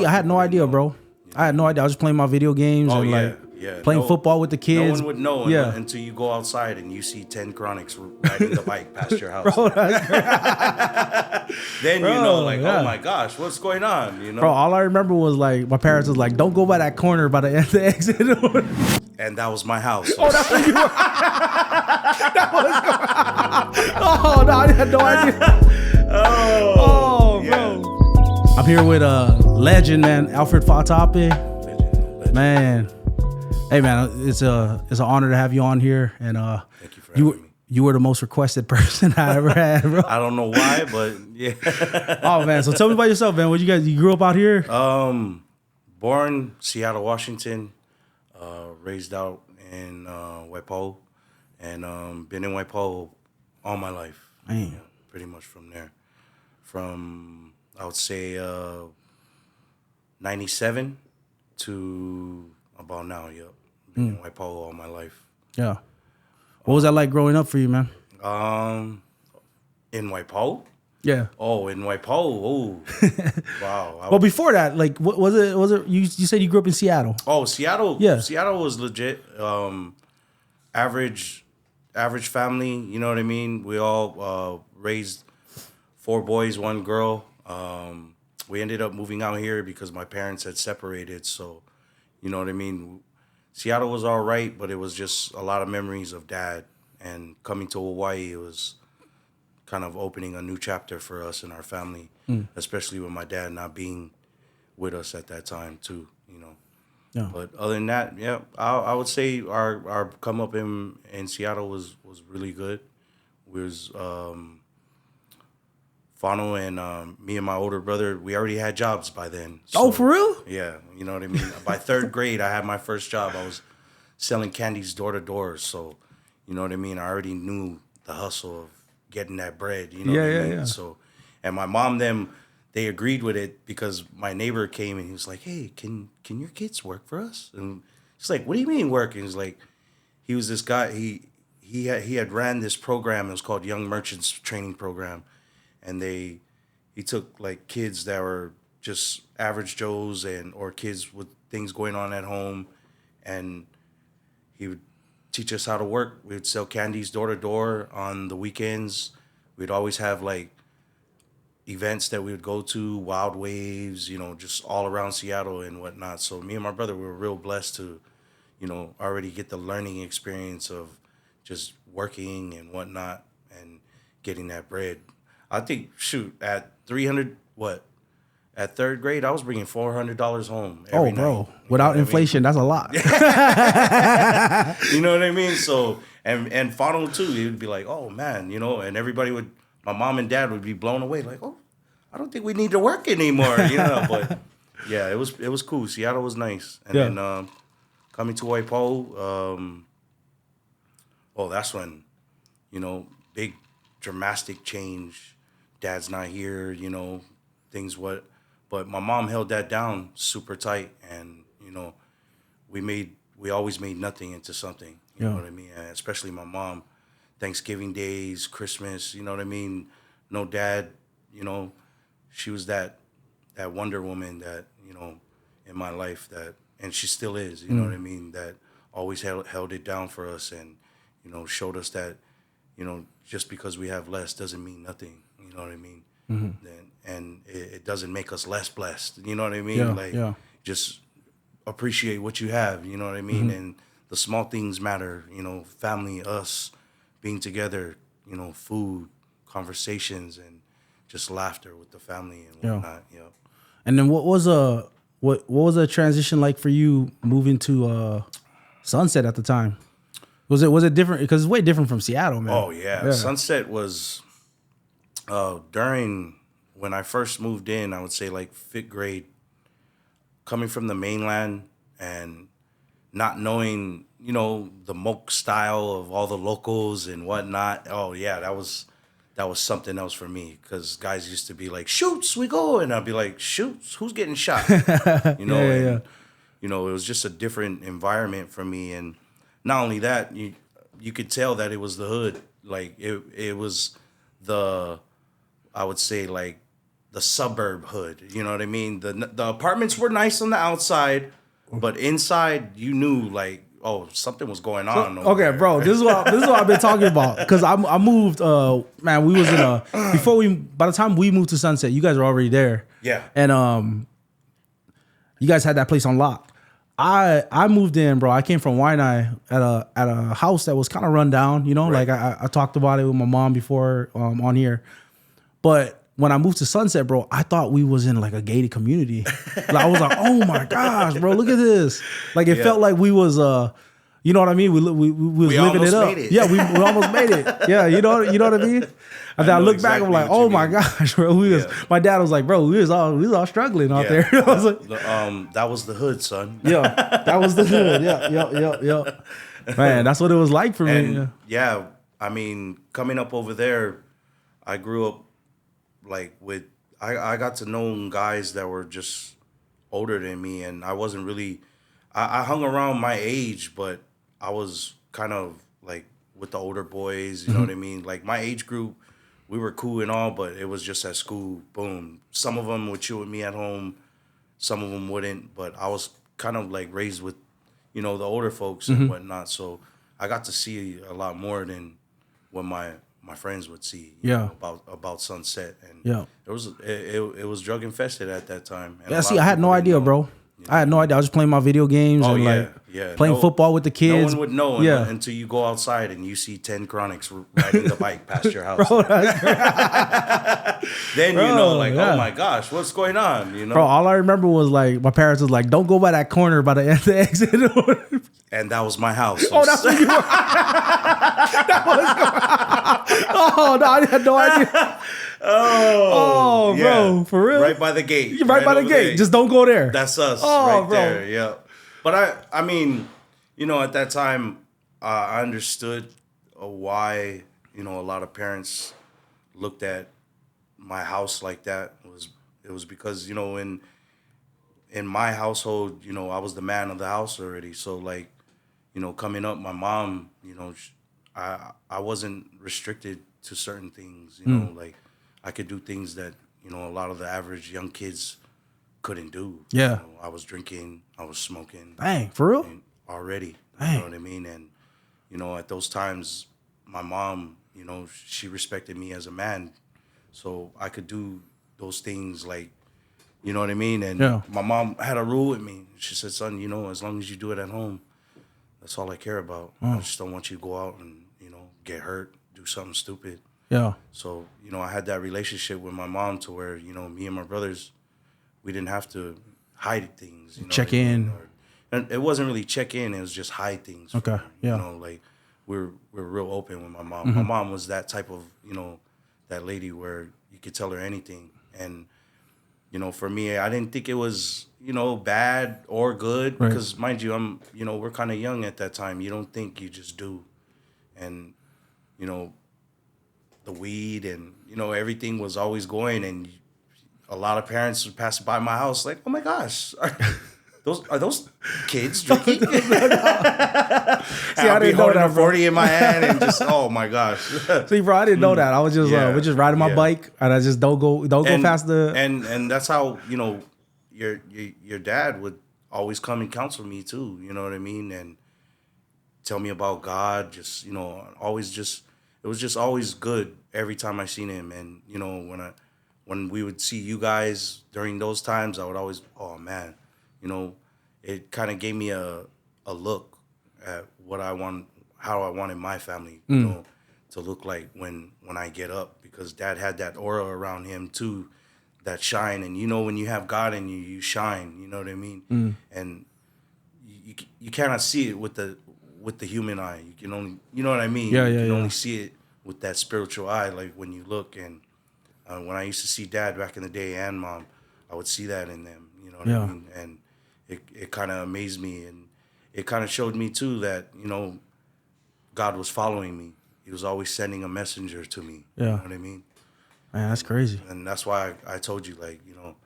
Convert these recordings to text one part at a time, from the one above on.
I had no idea, bro. I had no idea. I was just playing my video games and playing football with the kids. No one would know until you go outside and you see 10 Chronics riding the bike past your house. Bro, Then you know, like, oh my gosh, what's going on? You know, bro. All I remember was like my parents was like, "Don't go by that corner by the exit." And that was my house. Oh, that's where you were. Oh no, I had no idea. Oh, bro. I'm here with a legend, man, Alfred Faataape. Legend. Man, hey, man, it's an honor to have you on here, and Thank you for having me. You were the most requested person I ever had, bro. I don't know why, but yeah. Oh man, so tell me about yourself, man. What you grew up out here? Born Seattle, Washington. Raised out in WAIPAHU, and been in WAIPAHU all my life. Man. Yeah, pretty much from there. From I would say 97 to about now. Yep, been in WAIPAHU all my life. Yeah. What was that like growing up for you, man? In WAIPAHU? Yeah. Oh, in WAIPAHU. Oh, wow. Well, before that, like, what was it? Was it you said you grew up in Seattle? Oh, Seattle. Yeah. Seattle was legit. Average family. You know what I mean? We all raised 4 boys, 1 girl. We ended up moving out here because my parents had separated. So, you know what I mean? Seattle was all right, but it was just a lot of memories of dad. And coming to Hawaii, it was kind of opening a new chapter for us and our family, especially with my dad not being with us at that time too, you know. Yeah. But other than that, yeah, I would say our come up in Seattle was really good. We was Fano and me and my older brother, we already had jobs by then. So, Oh, for real? yeah, you know what I mean? By 3rd grade, I had my first job. I was selling candies door to door. So, you know what I mean? I already knew the hustle of getting that bread, you know what I mean? Yeah. So, and my mom, they agreed with it because my neighbor came and he was like, "Hey, can your kids work for us?" And he's like, "What do you mean work?" And he's like, he was this guy, he had ran this program. It was called Young Merchants Training Program. And he took like kids that were just average Joes or kids with things going on at home, and he would teach us how to work. We would sell candies door to door on the weekends. We'd always have like events that we would go to, Wild Waves, you know, just all around Seattle and whatnot. So me and my brother, we were real blessed to, you know, already get the learning experience of just working and whatnot and getting that bread. I think, at 300, at 3rd grade, I was bringing $400 home every night. Bro, without inflation, that's a lot. You know what I mean? So, and Fano too, he would be like, "Oh man," you know, and my mom and dad would be blown away, like, "Oh, I don't think we need to work anymore," you know. But yeah, it was cool. Seattle was nice, and then coming to WAIPAHU, that's when, you know, big dramatic change. Dad's not here, you know, but my mom held that down super tight, and you know, we always made nothing into something. You know what I mean? And especially my mom, Thanksgiving days, Christmas, you know what I mean? No dad, you know, she was that Wonder Woman that, you know, in my life and she still is, you know what I mean? That always held it down for us and, you know, showed us that, you know, just because we have less doesn't mean nothing. You know what I mean? And it doesn't make us less blessed. You know what I mean? Just appreciate what you have. You know what I mean? And the small things matter. You know, family, us, being together. You know, food, conversations, and just laughter with the family and whatnot. Yeah. And then what was a transition like for you moving to Sunset at the time? Was it different? Because it's way different from Seattle, man. Oh yeah. Sunset was during when I first moved in. I would say like 5th grade, coming from the mainland and not knowing, you know, the moke style of all the locals and whatnot. Oh yeah, that was something else for me because guys used to be like, "Shoots, we go," and I'd be like, "Shoots, who's getting shot?" You know, you know, it was just a different environment for me, and not only that, you could tell that it was the hood. Like it was I would say like suburb hood. You know what I mean? The apartments were nice on the outside, but inside you knew like, oh, something was going on. Okay, there. bro, this is what I've been talking about. Because I moved. Man, we was in a by the time we moved to Sunset, you guys were already there. Yeah. And you guys had that place on lock. I moved in, bro. I came from Waianae at a house that was kind of run down. You know, Right. like I talked about it with my mom before on here, but. When I moved to Sunset, bro, I thought we was in like a gated community. Like, I was like, oh my gosh, bro, look at this. Like it felt like we was you know what I mean? We was living it up. Made it. Yeah, we almost made it. Yeah, you know what I mean? And then I look back, I'm like, oh my gosh, bro. My dad was like, bro, we was all struggling out there. I was like, that was the hood, son. Yeah, that was the hood. Yeah. Man, that's what it was like for me. Yeah, I mean, coming up over there, I grew up like with I got to know guys that were just older than me, and I wasn't really I hung around my age, but I was kind of like with the older boys, you know what I mean? Like my age group, we were cool and all, but it was just at school, boom. Some of them would chill with me at home, some of them wouldn't, but I was kind of like raised with, you know, the older folks and whatnot, so I got to see a lot more than what my friends would see, you know, about Sunset, and it was drug infested at that time. And yeah, see, I had no idea, bro. I had no idea. I was just playing my video games playing football with the kids. No one would know until you go outside and you see 10 Chronics riding the bike past your house. Bro, then you know, like, oh my gosh, what's going on? You know, bro. All I remember was like my parents was like, "Don't go by that corner by the exit." And that was my house. Oh, that's what you were. Oh no, I had no idea. Oh, bro, for real? Right by the gate. Right by the gate. There. Just don't go there. That's us bro. there, yeah. But I mean, you know, at that time, I understood why, you know, a lot of parents looked at my house like that. It was because, you know, in my household, you know, I was the man of the house already. So, like, you know, coming up, my mom, you know, I wasn't restricted to certain things, you know, like I could do things that, you know, a lot of the average young kids couldn't do. Yeah. You know, I was drinking, I was smoking. Dang, for real? Already. Dang. You know what I mean? And, you know, at those times, my mom, you know, she respected me as a man. So I could do those things like, you know what I mean? And my mom had a rule with me. She said, son, you know, as long as you do it at home, that's all I care about. I just don't want you to go out and, you know, get hurt, do something stupid. Yeah. So, you know, I had that relationship with my mom to where, you know, me and my brothers, we didn't have to hide things. You know, check in. And it wasn't really check in. It was just hide things. Okay. Yeah. You know, like we're real open with my mom. My mom was that type of, you know, that lady where you could tell her anything. And, you know, for me, I didn't think it was, you know, bad or good because, mind you, you know, we're kind of young at that time. You don't think, you just do. And, you know, the weed and, you know, everything was always going. And a lot of parents would pass by my house like, oh my gosh, are those kids drinking? See, I didn't know that, a 40 in my hand and just, oh my gosh. See, bro, I didn't know that. I was just we're just riding my bike and I just don't go past the and that's how, you know, your dad would always come and counsel me too, you know what I mean? And tell me about God, just, you know, always just, it was just always good every time I seen him. And, you know, when we would see you guys during those times, I would always, oh man, you know, it kind of gave me a look at what I want, how I wanted my family, you know, to look like when I get up, because Dad had that aura around him too, that shine. And, you know, when you have God in you, you shine, you know what I mean? And you cannot see it with the human eye. You can only, you know what I mean? You can only see it with that spiritual eye, like when you look. And when I used to see Dad back in the day and Mom, I would see that in them, you know what I mean? And it kind of amazed me, and it kind of showed me too that, you know, God was following me. He was always sending a messenger to me. You know what I mean? Man, that's crazy. And that's why I told you, like, you know,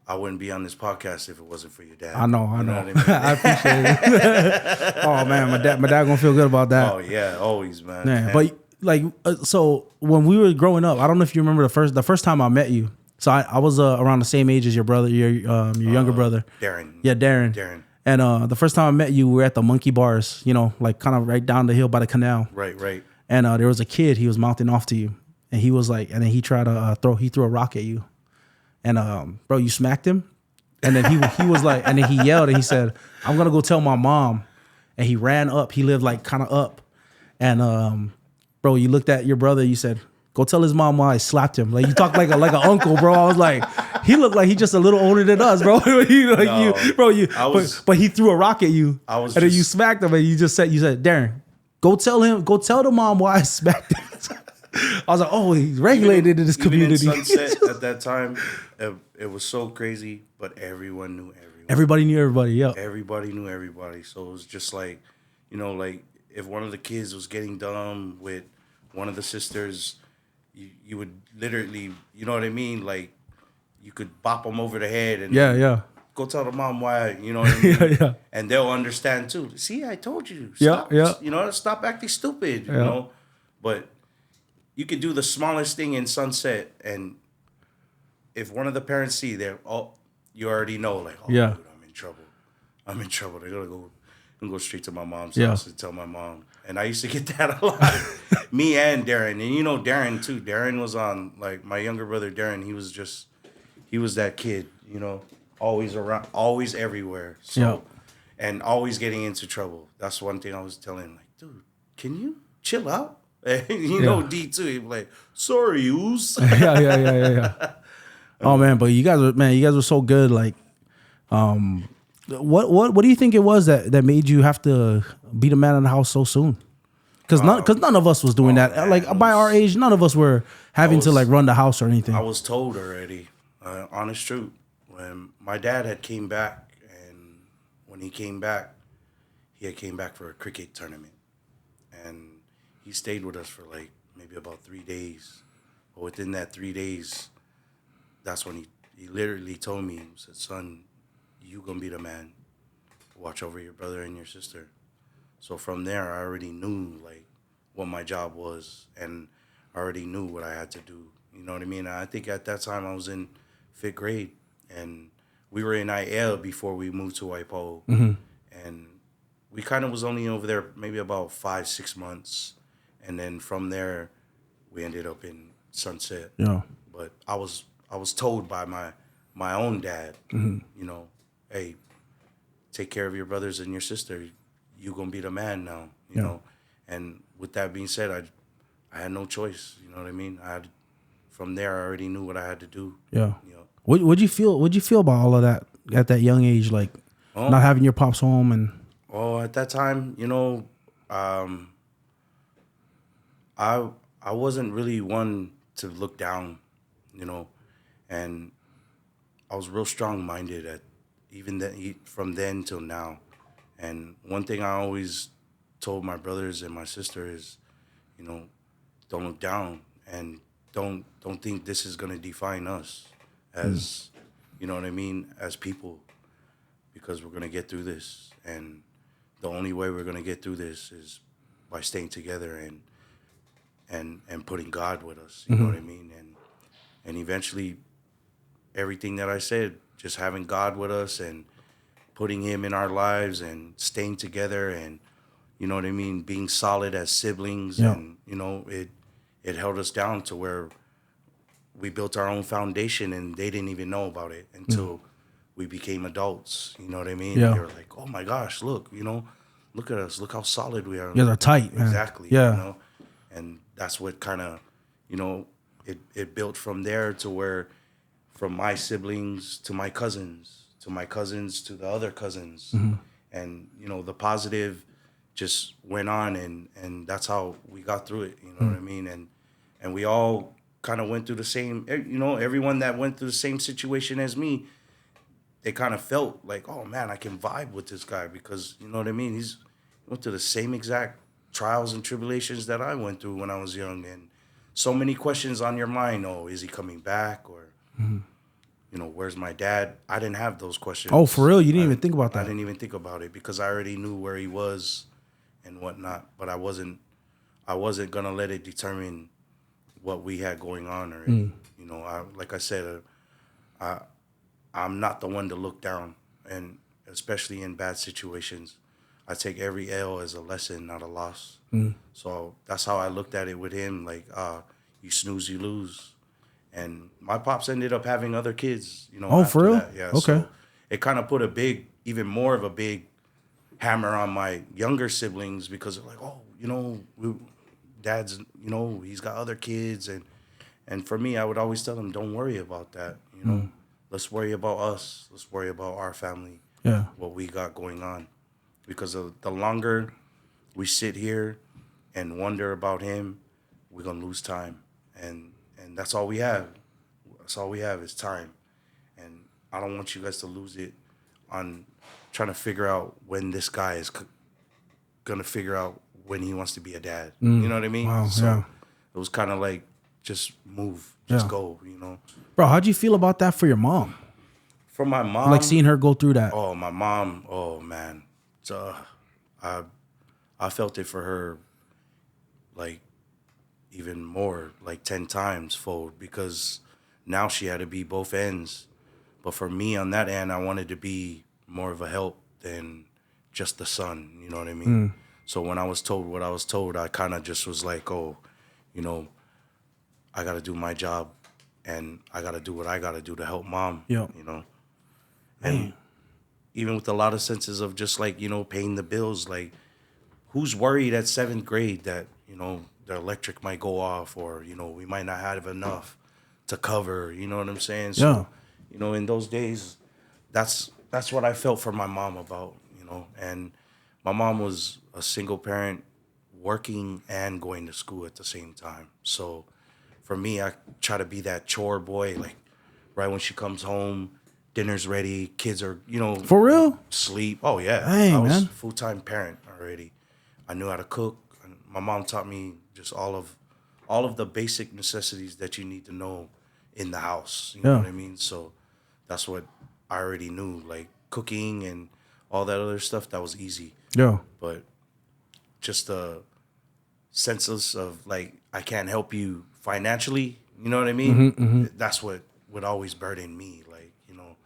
I wouldn't be on this podcast if it wasn't for your dad. I know. What I, mean? I appreciate it. Oh man, my dad gonna feel good about that. Oh yeah, always, man. Man, but like, so when we were growing up, I don't know if you remember the first time I met you. So I was around the same age as your brother, your younger brother. Darren. Yeah, Darren. Darren. And the first time I met you, we were at the monkey bars, you know, like kind of right down the hill by the canal. Right. And there was a kid, he was mouthing off to you. And he was like, and then he tried to threw a rock at you. And bro, you smacked him. And then he was like, and then he yelled and he said, I'm going to go tell my mom. And he ran up. He lived like kind of up. And bro, you looked at your brother, you said, go tell his mom why I slapped him. Like you talked like an uncle, bro. I was like, he looked like he just a little older than us, bro. But he threw a rock at you. Then you smacked him, and you said, Darren, go tell the mom why I smacked him. I was like, oh, he's regulated in this community. Even in Sunset at that time, it was so crazy, but everyone knew everyone. Everybody knew everybody, yeah. Everybody knew everybody. So it was just like, you know, like if one of the kids was getting dumb with one of the sisters, you would literally, you know what I mean? Like you could bop them over the head and go tell the mom why, you know what I mean? Yeah. And they'll understand too. See, I told you. Stop, you know, stop acting stupid, you know? But you could do the smallest thing in Sunset, and if one of the parents see there, you already know, like, dude, I'm in trouble. They're gonna go straight to my mom's house and tell my mom. And I used to get that a lot. Me and Darren, and you know Darren too. Darren was on, like, my younger brother Darren. He was that kid, you know, always around, always everywhere. So, and always getting into trouble. That's one thing I was telling him, like, dude, can you chill out? And you know, D too. He'd be like, sorry, yous. Yeah. Oh man, but you guys were so good. Like, what do you think it was that made you have to be the man in the house so soon? Because none of us was doing that. Man, like by our age, none of us were having to like run the house or anything. I was told already, honest truth. When my dad had came back, and when he came back, he had came back for a cricket tournament, and he stayed with us for like maybe about 3 days. But within that 3 days, that's when he literally told me, he said, son, you gonna be the man. Watch over your brother and your sister. So from there, I already knew like what my job was, and I already knew what I had to do. You know what I mean? I think at that time I was in 5th grade, and we were in IL before we moved to WAIPAHU. Mm-hmm. And we kind of was only over there maybe about 5-6 months. And then from there, we ended up in Sunset. Yeah. But I was told by my own dad, you know, hey, take care of your brothers and your sister. You gonna be the man now, you know. And with that being said, I had no choice. You know what I mean? From there, I already knew what I had to do. Yeah. You know? What'd you feel about all of that at that young age, like not having your pops home and? Oh, at that time, you know, I wasn't really one to look down, you know, and I was real strong-minded from then till now. And one thing I always told my brothers and my sister is, you know, don't look down, and don't think this is gonna define us as, you know what I mean, as people, because we're gonna get through this, and the only way we're gonna get through this is by staying together and putting God with us, you know what I mean? And eventually everything that I said, just having God with us and putting him in our lives and staying together and, you know what I mean, being solid as siblings. And, you know, it held us down to where we built our own foundation, and they didn't even know about it until we became adults, you know what I mean? They were like, oh my gosh, look, you know, look at us, look how solid we are. Yeah, they're tight, man. Exactly. Yeah. You know? And that's what kind of, you know, it built from there to where, from my siblings to my cousins, to the other cousins. And, you know, the positive just went on, and that's how we got through it, you know what I mean? And we all kind of went through the same, you know, everyone that went through the same situation as me, they kind of felt like, oh man, I can vibe with this guy, because, you know what I mean? He went through the same exact trials and tribulations that I went through when I was young, and so many questions on your mind. Oh, is he coming back? Or, you know, where's my dad? I didn't have those questions. Oh, for real? You didn't even think about that? I didn't even think about it, because I already knew where he was and whatnot, but I wasn't gonna let it determine what we had going on already. You know, like I said, I'm not the one to look down, and especially in bad situations, I take every L as a lesson, not a loss. So that's how I looked at it with him. Like, you snooze, you lose. And my pops ended up having other kids, you know. Oh, after for real? that. Yeah. Okay. So it kind of put even more of a big hammer on my younger siblings, because they're like, oh, you know, dad's, you know, he's got other kids. And for me, I would always tell them, don't worry about that. You know, let's worry about us. Let's worry about our family. Yeah. What we got going on. Because of the longer we sit here and wonder about him, we're going to lose time. And that's all we have. That's all we have is time. And I don't want you guys to lose it on trying to figure out when this guy is going to figure out when he wants to be a dad. You know what I mean? Wow, So yeah. it was kind of like, just move, just Yeah. go, you know. Bro, how'd you feel about that for your mom? For my mom. Like seeing her go through that. Oh, my mom. Oh, man. So I felt it for her, like, even more, like 10 times fold, because now she had to be both ends. But for me on that end, I wanted to be more of a help than just the son, you know what I mean? So when I was told what I was told, I kind of just was like, oh, you know, I got to do my job, and I got to do what I got to do to help mom, Yeah. you know? And even with a lot of senses of just like, you know, paying the bills, like, who's worried at 7th grade that, you know, the electric might go off, or, you know, we might not have enough to cover, you know what I'm saying? So, Yeah. you know, in those days, that's what I felt for my mom about, you know. And my mom was a single parent, working and going to school at the same time. So for me, I try to be that chore boy, like right when she comes home, dinner's ready, kids are, you know. For real? Sleep. Oh, yeah. Dang, I was man. a full-time parent already. I knew how to cook. My mom taught me just all of the basic necessities that you need to know in the house. You know what I mean? So that's what I already knew, like cooking and all that other stuff. That was easy. Yeah. But just the sense of like, I can't help you financially. You know what I mean? That's what would always burden me. Like, you know,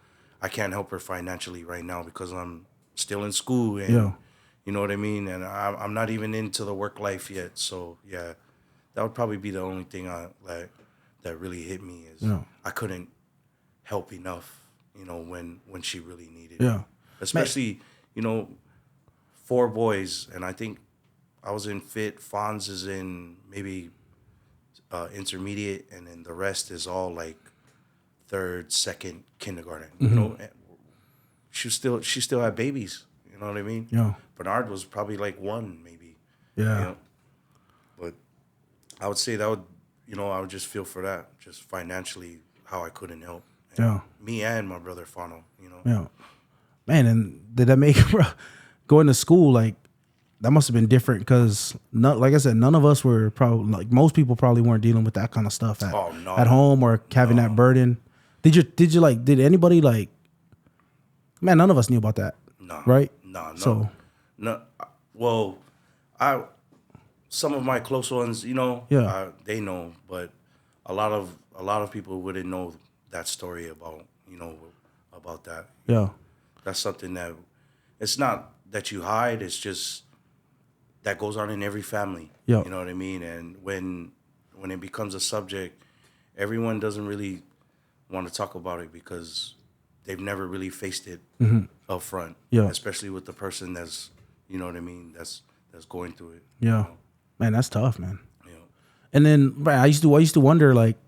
I can't help her financially right now because I'm still in school, and you know what I mean? And I'm not even into the work life yet. So yeah, that would probably be the only thing that really hit me is I couldn't help enough, you know, when she really needed me. Especially, you know, 4 boys, and I think I was in fit. Fonz is in maybe intermediate, and then the rest is all like 3rd, 2nd kindergarten. You know, she still had babies. You know what I mean? Yeah. Bernard was probably like 1, maybe. Yeah. You know? But I would say that would, you know, I would just feel for that, just financially, how I couldn't help. And me and my brother Fano, you know. Yeah. Man, and did that make going to school, like, that must have been different because, like I said, none of us were probably, like, most people probably weren't dealing with that kind of stuff at home or having that burden. Did anybody, like, man, none of us knew about that. No. Right? No. So, no. Well, some of my close ones, you know, they know, but a lot of people wouldn't know that story about, you know, about that. Yeah. That's something that, it's not that you hide, it's just that goes on in every family. Yeah. You know what I mean? And when it becomes a subject, everyone doesn't really want to talk about it because they've never really faced it up front. Yeah. Especially with the person that's, you know what I mean, that's going through it. Yeah. You know? Man, that's tough, man. Yeah. And then I used to wonder, like,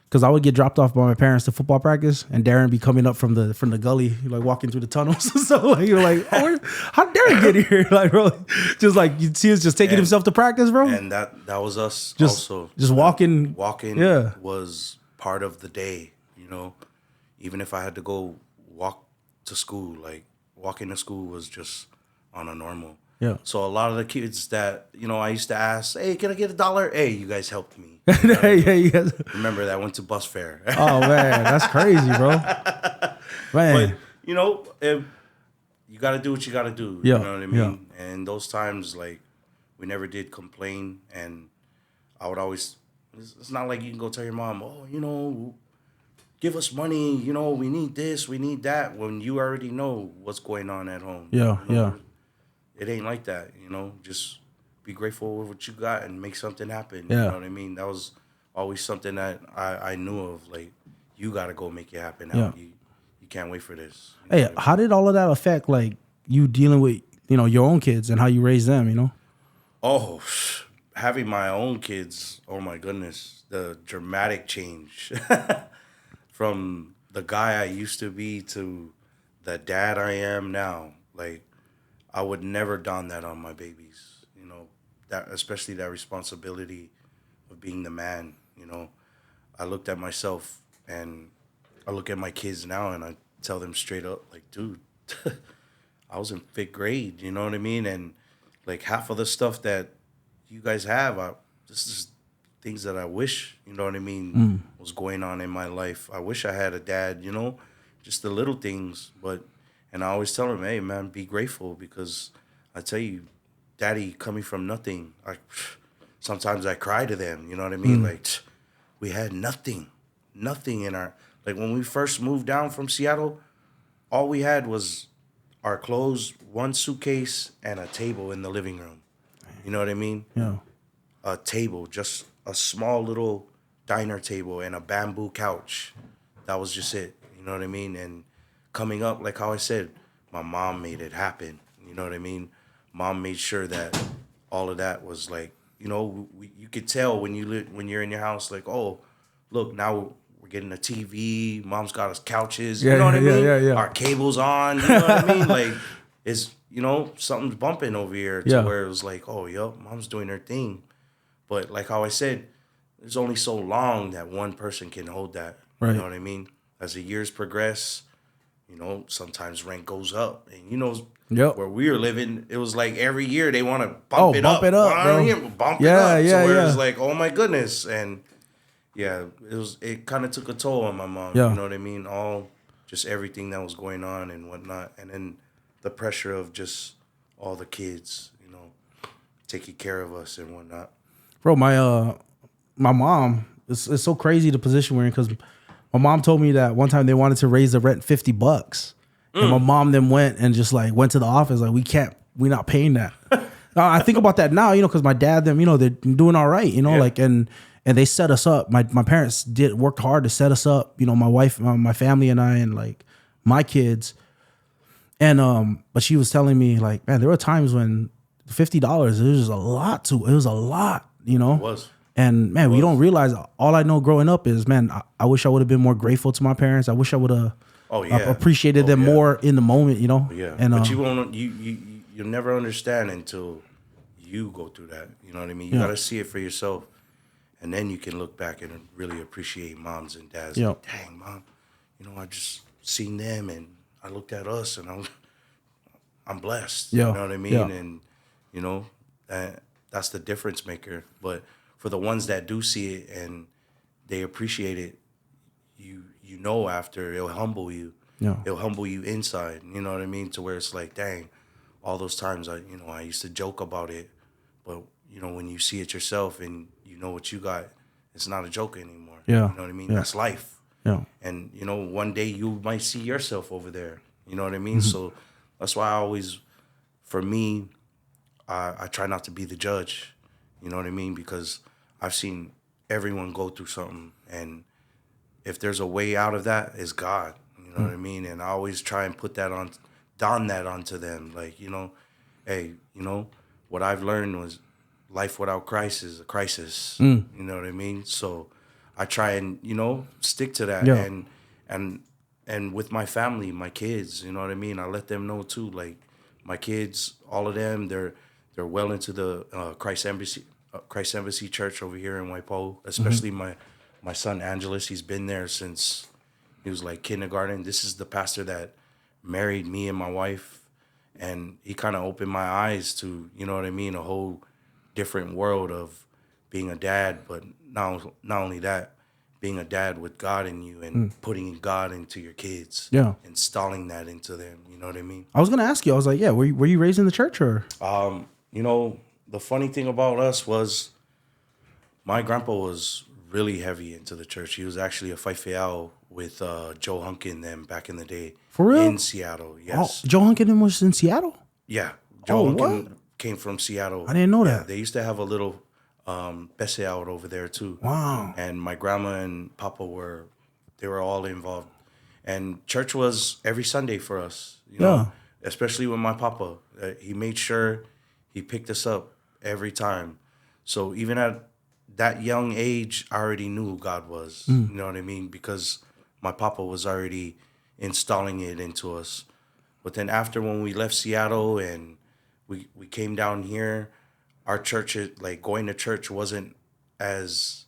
because I would get dropped off by my parents to football practice, and Darren be coming up from the gully, like walking through the tunnels. So like, you're like, oh, how did Darren get here? Like, bro, just like you see us just taking himself to practice, bro. And that was us also. Just walking. Walking was part of the day, you know. Even if I had to go walk to school, like walking to school was just on a normal. Yeah. So a lot of the kids that, you know, I used to ask, hey, can I get $1? Hey, you guys helped me. You guys. Remember that I went to bus fare. Oh, man, that's crazy, bro. Man. But, you know, you got to do what you got to do. Yeah. You know what I mean? And those times, like, we never did complain. And I would always It's not like you can go tell your mom, oh, give us money, we need this, we need that, when you already know what's going on at home. Yeah. It ain't like that, just be grateful with what you got and make something happen. Yeah. You know what I mean? That was always something that I knew of. Like, you got to go make it happen now. Yeah. You can't wait for this. Hey, how did all of that affect, like, you dealing with, your own kids and how you raise them, Oh, having my own kids, oh my goodness, the dramatic change from the guy I used to be to the dad I am now. Like, I would never don that on my babies, that, especially that responsibility of being the man. I looked at myself and I look at my kids now and I tell them straight up, like, dude, I was in 5th grade, you know what I mean? And like half of the stuff that you guys have, this is things that I wish, you know what I mean, was going on in my life. I wish I had a dad, just the little things. And I always tell them, hey, man, be grateful, because I tell you, daddy coming from nothing, sometimes I cry to them, you know what I mean? Like, we had nothing in our, like, when we first moved down from Seattle, all we had was our clothes, 1 suitcase, and a table in the living room. You know what I mean? Yeah. A table, just a small little diner table and a bamboo couch. That was just it. You know what I mean? And coming up, like how I said, my mom made it happen. You know what I mean? Mom made sure that all of that was like, you could tell when you're in your house, like, oh, look, now we're getting a TV. Mom's got us couches. You know what I mean? Yeah. Our cable's on. You know what I mean? Like, it's, something's bumping over here to where it was like, oh, mom's doing her thing. But like how I said, there's only so long that one person can hold that. Right. You know what I mean? As the years progress, sometimes rent goes up. And where we were living, it was like every year they want to bump it up. Bump it up, bro. Bump it up. So where it's like, oh my goodness. And it kind of took a toll on my mom. Yeah. You know what I mean? Just everything that was going on and whatnot. And then the pressure of just all the kids, taking care of us and whatnot. Bro, my mom, it's so crazy the position we're in, because my mom told me that one time they wanted to raise the rent $50. And my mom then went to the office, like, we're not paying that. I think about that now, because my dad, them, they're doing all right, like, and they set us up. My parents worked hard to set us up, my wife, my family and I, and like my kids. And, but she was telling me, like, man, there were times when $50, it was a lot, It was. And man, we don't realize, all I know growing up is, man, I wish I would have been more grateful to my parents. I wish I would have appreciated them more in the moment, Yeah. And, but you'll never understand until you go through that. You know what I mean? You got to see it for yourself. And then you can look back and really appreciate moms and dads. Yeah. Like, dang, mom, I just seen them and I looked at us and I'm blessed. Yeah. You know what I mean? Yeah. And that's the difference maker. But for the ones that do see it and they appreciate it, after, it'll humble you. Yeah. It'll humble you inside. You know what I mean? To where it's like, dang, all those times I used to joke about it, but when you see it yourself and you know what you got, it's not a joke anymore. Yeah. You know what I mean? Yeah. That's life. Yeah. And one day you might see yourself over there. You know what I mean? So that's why for me, I try not to be the judge. You know what I mean? Because I've seen everyone go through something, and if there's a way out of that, it's God. You know what I mean? And I always try and don that onto them. Like, hey, what I've learned was life without Christ is a crisis. You know what I mean? So I try and, stick to that. Yeah. And with my family, my kids, you know what I mean? I let them know too. Like, my kids, all of them, they're well into the Christ Embassy Church over here in WAIPAHU, especially my son Angelus. He's been there since he was like kindergarten. This is the pastor that married me and my wife, and he kind of opened my eyes to, you know what I mean, a whole different world of being a dad. But not only that, being a dad with God in you and putting God into your kids, installing that into them. You know what I mean? I was gonna ask you. I was like, yeah, were you raised in the church or? The funny thing about us was My grandpa was really heavy into the church. He was actually a Faataape with Joe Hunkin them back in the day. For real? In Seattle, yes. Oh, Joe Hunkin was in Seattle? Yeah. Joe Hunkin what? came from Seattle. I didn't know that. They used to have a little Besse out over there too. Wow. And my grandma and papa were all involved. And church was every Sunday for us, you know, especially with my papa. He made sure he picked us up every time. So even at that young age, I already knew who God was. You know what I mean? Because my papa was already installing it into us. But then after when we left Seattle and we came down here, our church, like going to church wasn't as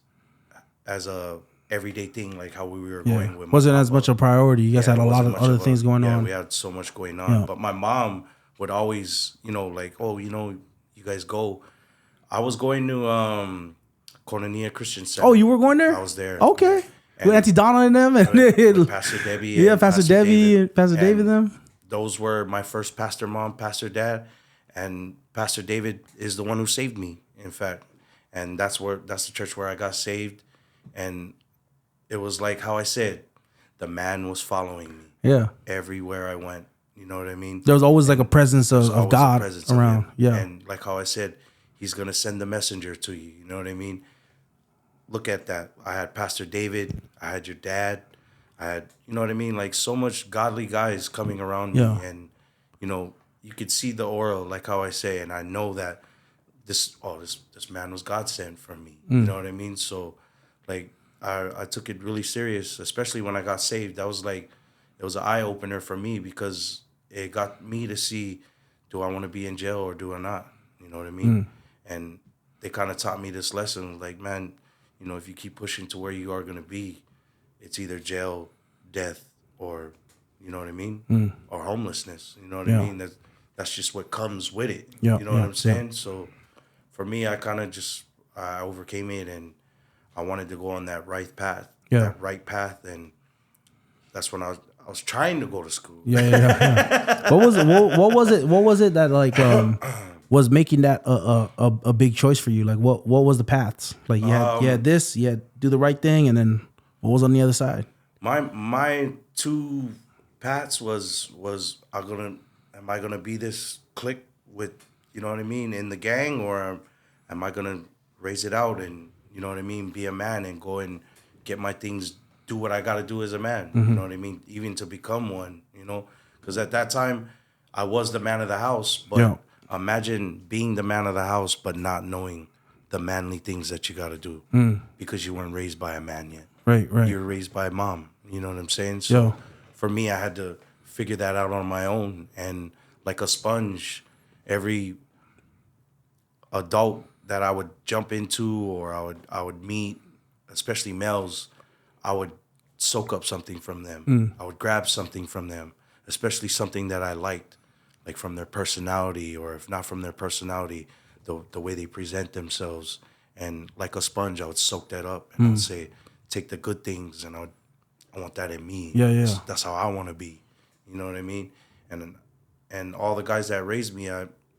a everyday thing like how we were going with my wasn't papa. as much a priority. You guys had a lot of other things going on. Yeah, we had so much going on. But my mom would always, you know, like, oh, you know, you guys go. I was going to Koinonia Christian Center. Oh, you were going there? I was there. Okay. With Auntie Donna and them? And with Pastor Debbie. Yeah, Pastor Debbie and Pastor David and them. Those were my first pastor mom, pastor dad. And Pastor David is the one who saved me, in fact. And that's the church where I got saved. And it was like how I said, the man was following me. Yeah. Everywhere I went. You know what I mean? There was always like a presence of God around. Yeah. And like how I said, he's going to send the messenger to you. You know what I mean? Look at that. I had Pastor David. I had your dad. I had, you know what I mean? Like so much godly guys coming around me. And, you know, you could see the aura, like how I say, and I know that this man was God sent from me. You know what I mean? So, like, I took it really serious, especially when I got saved. That was like, it was an eye opener for me because it got me to see, do I want to be in jail or do I not? You know what I mean? And they kind of taught me this lesson, like, man, you know, if you keep pushing to where you are going to be, it's either jail, death, or, you know what I mean? Or homelessness. You know what I mean? That's just what comes with it. You know what I'm saying? So for me, I kind of I overcame it and I wanted to go on that right path. That right path. And that's when I was trying to go to school. What was it that like was making that a big choice for you? Like what was the paths? Like you had this, you had do the right thing, and then what was on the other side? My two paths was am I gonna be this clique with, you know what I mean, in the gang, or am I gonna raise it out and, you know what I mean, be a man and go and get my things, do what I gotta do as a man, you know what I mean, even to become one, you know, because at that time I was the man of the house, but imagine being the man of the house but not knowing the manly things that you gotta do because you weren't raised by a man yet. Right. You were raised by a mom, you know what I'm saying? So for me, I had to figure that out on my own, and like a sponge, every adult that I would jump into or I would meet, especially males, I would soak up something from them. I would grab something from them, especially something that I liked, like from their personality, or if not from their personality, the way they present themselves. And like a sponge, I would soak that up and I would say, take the good things, and I want that in me. That's how I want to be. You know what I mean? And all the guys that raised me,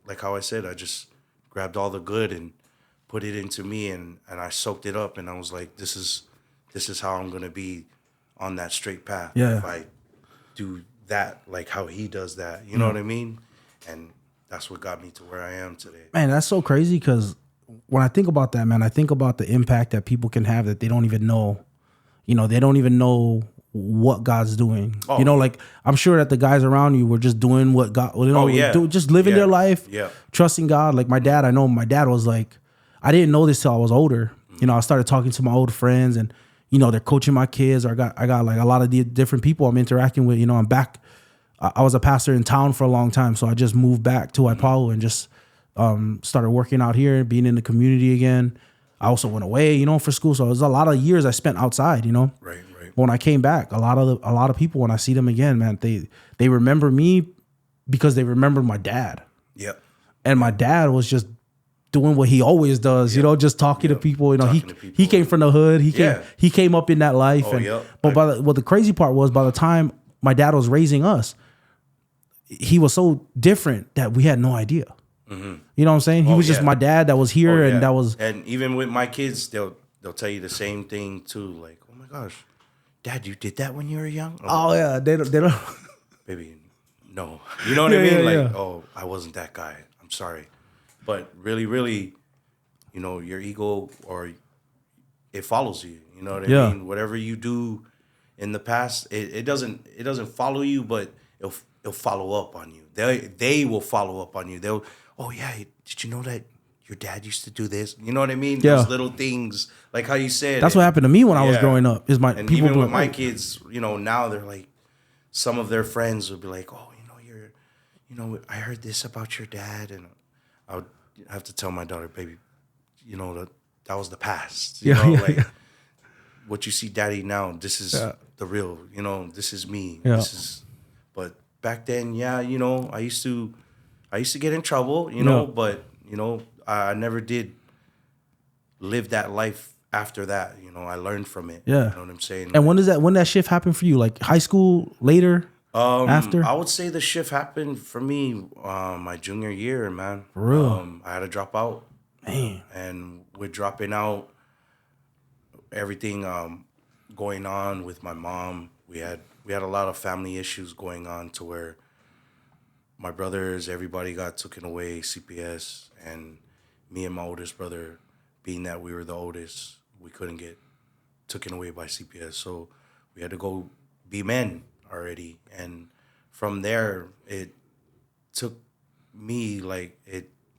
like how I said, I just grabbed all the good and put it into me, and I soaked it up, and I was like, this is how I'm gonna be on that straight path. If I do that, like how he does that, you know what I mean? And that's what got me to where I am today. Man, that's so crazy, because when I think about that, man, I think about the impact that people can have that they don't even know. You know, they don't even know what God's doing. You know, like I'm sure that the guys around you were just doing what God, you know, just living their life, trusting God. Like my dad, I know my dad was like, I didn't know this till I was older. You know, I started talking to my old friends, and you know, they're coaching my kids. Or I got like a lot of the different people I'm interacting with. You know, I'm back. I was a pastor in town for a long time, so I just moved back to WAIPAHU and just started working out here, being in the community again. I also went away, you know, for school. So it was a lot of years I spent outside, you know. Right. When I came back, a lot of people, when I see them again, man, they remember me because they remember my dad. Yep. And my dad was just doing what he always does, you know, just talking to people. You know, he came from the hood. He came up in that life. But the crazy part was, by the time my dad was raising us, he was so different that we had no idea. You know what I'm saying? He was just my dad that was here, and that was. And even with my kids, they'll tell you the same thing too. Like, oh my gosh, Dad, you did that when you were young? Oh yeah, they don't. Baby, no. You know what I mean? Like, oh, I wasn't that guy. I'm sorry, but really, really, you know, your ego or it follows you. You know what I mean? Whatever you do in the past, it doesn't follow you, but it'll follow up on you. They will follow up on you. They'll, oh yeah, did you know that your dad used to do this? You know what I mean? Those little things, like how you said. That's what happened to me when I was growing up. Is my and people even with my kids, you know, now they're like, some of their friends would be like, oh, I heard this about your dad, and I would have to tell my daughter, baby, you know, that was the past. You know, what you see daddy now, this is the real, you know, this is me. This is, but back then, you know, I used to get in trouble, you know, but, you know, I never did live that life after that. You know, I learned from it. Yeah. You know what I'm saying? And when that shift happen for you? Like high school, later? After? I would say the shift happened for me my junior year, man. For real? I had to drop out. Man. And with dropping out, everything going on with my mom, we had a lot of family issues going on to where my brothers, everybody got taken away, CPS, and me and my oldest brother, being that we were the oldest, we couldn't get taken away by CPS. So we had to go be men already. And from there, it took me like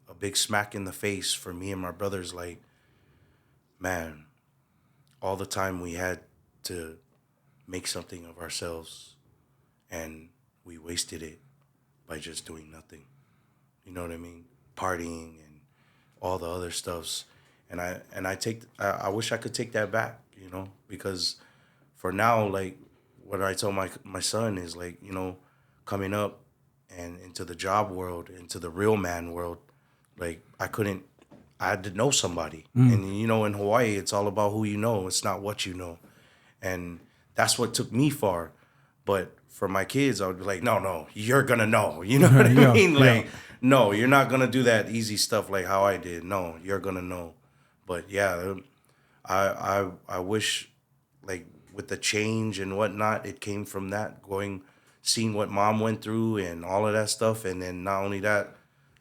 a big smack in the face for me and my brothers. Like, man, all the time we had to make something of ourselves, and we wasted it by just doing nothing. You know what I mean? Partying and all the other stuffs. And I wish I could take that back, you know, because for now, like, what I tell my son is, like, you know, coming up and into the job world, into the real man world, like, I had to know somebody. And, you know, in Hawaii, it's all about who you know. It's not what you know. And that's what took me far. But for my kids, I would be like, no, you're going to know. You know what I mean? Like, no, you're not going to do that easy stuff like how I did. No, you're going to know. But, yeah, I wish, like, with the change and whatnot, it came from that, seeing what mom went through and all of that stuff. And then not only that,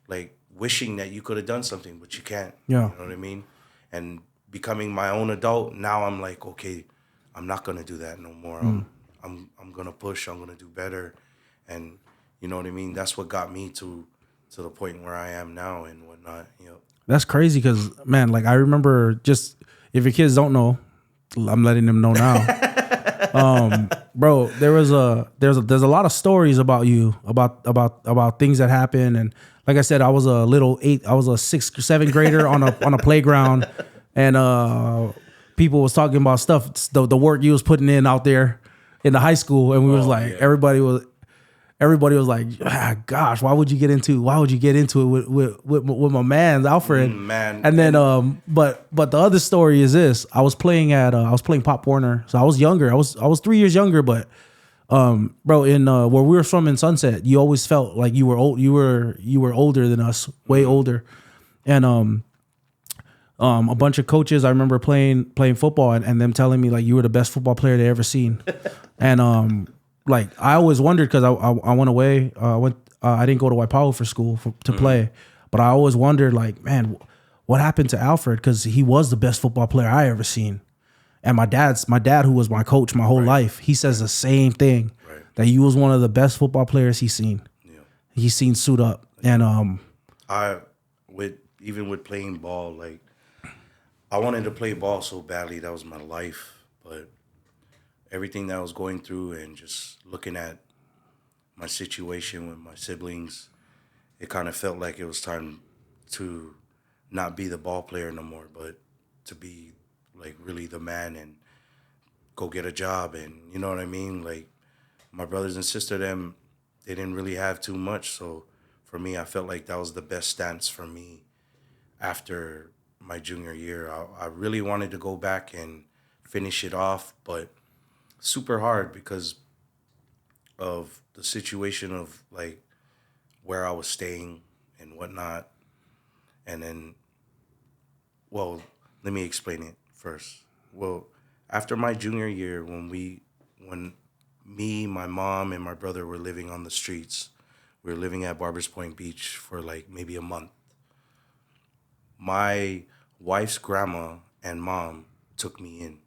like, wishing that you could have done something, but you can't. Yeah. You know what I mean? And becoming my own adult, now I'm like, okay, I'm not going to do that no more. I'm going to push. I'm going to do better. And, you know what I mean? That's what got me to the point where I am now and whatnot. You know? That's crazy because, man, like, I remember, just, if your kids don't know, I'm letting them know now. Bro, there's a lot of stories about you, about things that happen. And like I said, I was a 6th or 7th grader on a playground, and people was talking about stuff, the work you was putting in out there in the high school, and we was like, everybody was like, gosh, why would you get into it with my man Alfred? Man. And then but the other story is this. I was playing Pop Warner. So I was younger. I was 3 years younger, but bro, in where we were from in Sunset, you always felt like you were old. You were older than us, way older. And a bunch of coaches, I remember playing football and them telling me, like, you were the best football player they ever seen. And like, I always wondered, because I went away. I didn't go to WAIPAHU for school to play, but I always wondered, like, man, what happened to Alfred? Because he was the best football player I ever seen. And my dad, who was my coach my whole life, he says the same thing, that you was one of the best football players he's seen. Yeah. He's seen suit up. And even with playing ball, like, I wanted to play ball so badly. That was my life, but everything that I was going through and just looking at my situation with my siblings, it kind of felt like it was time to not be the ball player no more, but to be, like, really the man and go get a job. And you know what I mean? Like, my brothers and sister, they didn't really have too much. So for me, I felt like that was the best stance for me after my junior year. I really wanted to go back and finish it off, but super hard because of the situation of, like, where I was staying and whatnot. And then, well, let me explain it first. Well, after my junior year, when me, my mom, and my brother were living on the streets, we were living at Barbers Point Beach for like maybe a month. My wife's grandma and mom took me in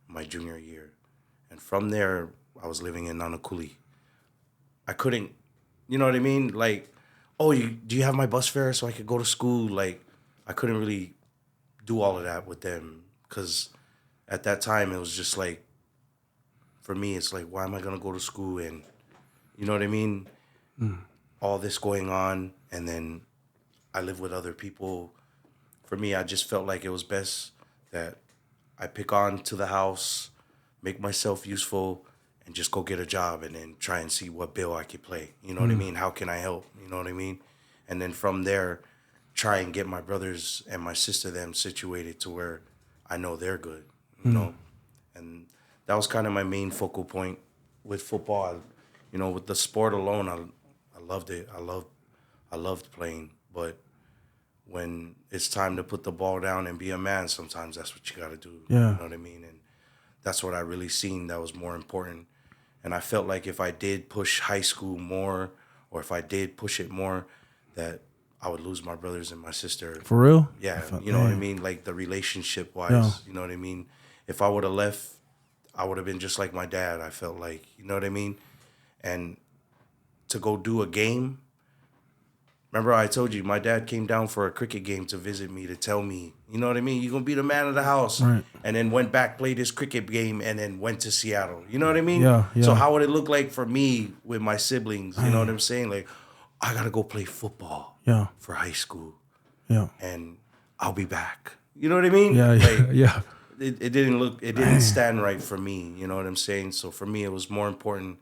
my junior year. And from there, I was living in Nanakuli. I couldn't, you know what I mean? Like, oh, do you have my bus fare so I could go to school? Like, I couldn't really do all of that with them because at that time it was just like, for me, it's like, why am I going to go to school? And you know what I mean? All this going on, and then I live with other people. For me, I just felt like it was best that I pick on to the house, make myself useful, and just go get a job and then try and see what bill I could play. You know what I mean? How can I help? You know what I mean? And then from there, try and get my brothers and my sister them situated to where I know they're good, you know? And that was kind of my main focal point with football. You know, with the sport alone, I loved it. I loved playing. But when it's time to put the ball down and be a man, sometimes that's what you got to do. Yeah. You know what I mean? And that's what I really seen that was more important. And I felt like if I did push high school more, or if I did push it more, that I would lose my brothers and my sister. For real? Yeah, you know what I mean? Like the relationship-wise, you know what I mean? If I would have left, I would have been just like my dad, I felt like. You know what I mean? And to go do a game, remember I told you, my dad came down for a cricket game to visit me to tell me, you know what I mean? You're going to be the man of the house. Right. And then went back, played his cricket game, and then went to Seattle. You know what I mean? Yeah, yeah. So how would it look like for me with my siblings? You know what I'm saying? Like, I got to go play football for high school. Yeah. And I'll be back. You know what I mean? Yeah, like, yeah. It didn't stand right for me. You know what I'm saying? So for me, it was more important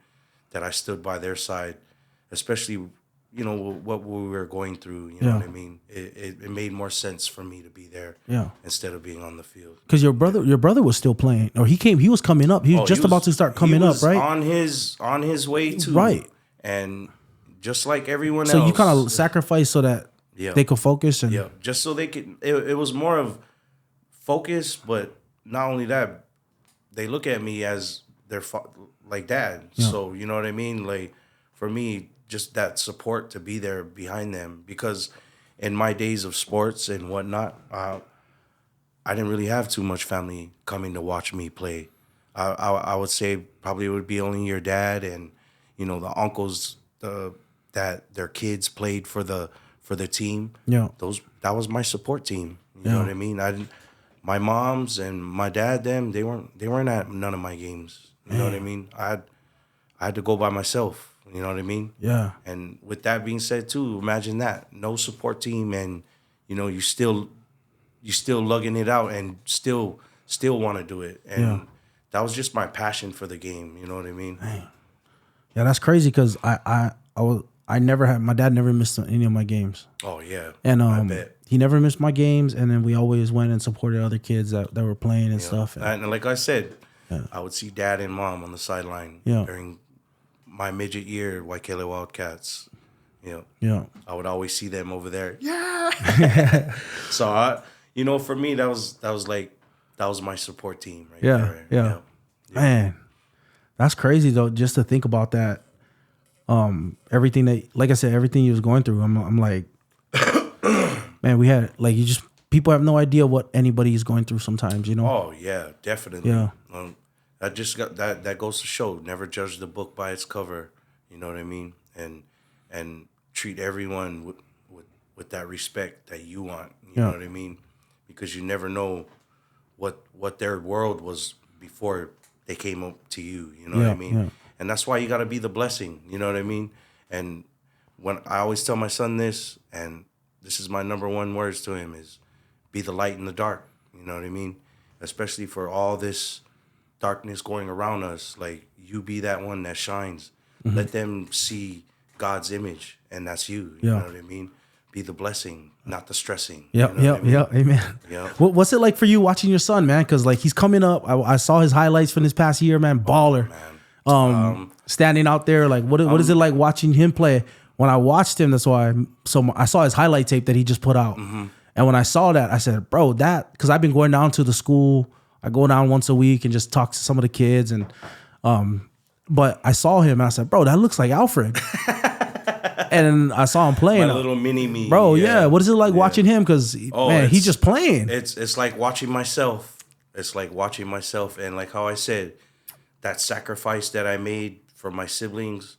that I stood by their side, especially, you know, what we were going through. You know what I mean? It made more sense for me to be there instead of being on the field. Because your brother was still playing, or he was coming up. He was about to start coming up, right? On his way to right. And just like everyone else. So you kind of sacrificed so that they could focus and just so they could. It was more of focus, but not only that, they look at me as their like dad. Yeah. So you know what I mean? Like for me, just that support to be there behind them, because in my days of sports and whatnot, I didn't really have too much family coming to watch me play. I would say probably it would be only your dad and, you know, the uncles that their kids played for the team. Yeah, that was my support team. You know what I mean? My moms and my dad, they weren't at none of my games. You know what I mean? I had to go by myself. You know what I mean? Yeah. And with that being said, too, imagine that, no support team, and you know you still lugging it out and still want to do it. And that was just my passion for the game. You know what I mean? Dang. Yeah, that's crazy because I never had, my dad never missed any of my games. Oh yeah, and I bet. He never missed my games, and then we always went and supported other kids that were playing and stuff. And like I said, I would see dad and mom on the sideline during my midget year, Waikele Wildcats. I would always see them over there. Yeah. So for me, that was my support team right there. Yeah. Man, that's crazy though, just to think about that. Everything that, like I said, everything you was going through, I'm like, man, we had like, people have no idea what anybody is going through sometimes, you know? Oh yeah, definitely. Yeah. I just got that goes to show, never judge the book by its cover. You know what I mean? And treat everyone with that respect that you want. You know what I mean? Because you never know what their world was before they came up to you. You know what I mean? Yeah. And that's why you got to be the blessing. You know what I mean? And when I always tell my son this, and this is my number one words to him, is be the light in the dark. You know what I mean? Especially for all this darkness going around us, like you be that one that shines. Mm-hmm. Let them see God's image, and that's you. You know what I mean? Be the blessing, not the stressing. Yep, you know what I mean? Amen. Yep. What's it like for you watching your son, man? Because like he's coming up. I saw his highlights from this past year, man. Baller. Man. Standing out there, like what is it like watching him play? when I watched him, that's why. So I saw his highlight tape that he just put out, and when I saw that, I said, "Bro, that," because I've been going down to the school. I go down once a week and just talk to some of the kids, and but I saw him and I said, "Bro, that looks like Alfred." And I saw him playing. My little mini me, bro. Yeah. What is it like watching him? Because man, he's just playing. It's like watching myself. It's like watching myself, and like how I said, that sacrifice that I made for my siblings,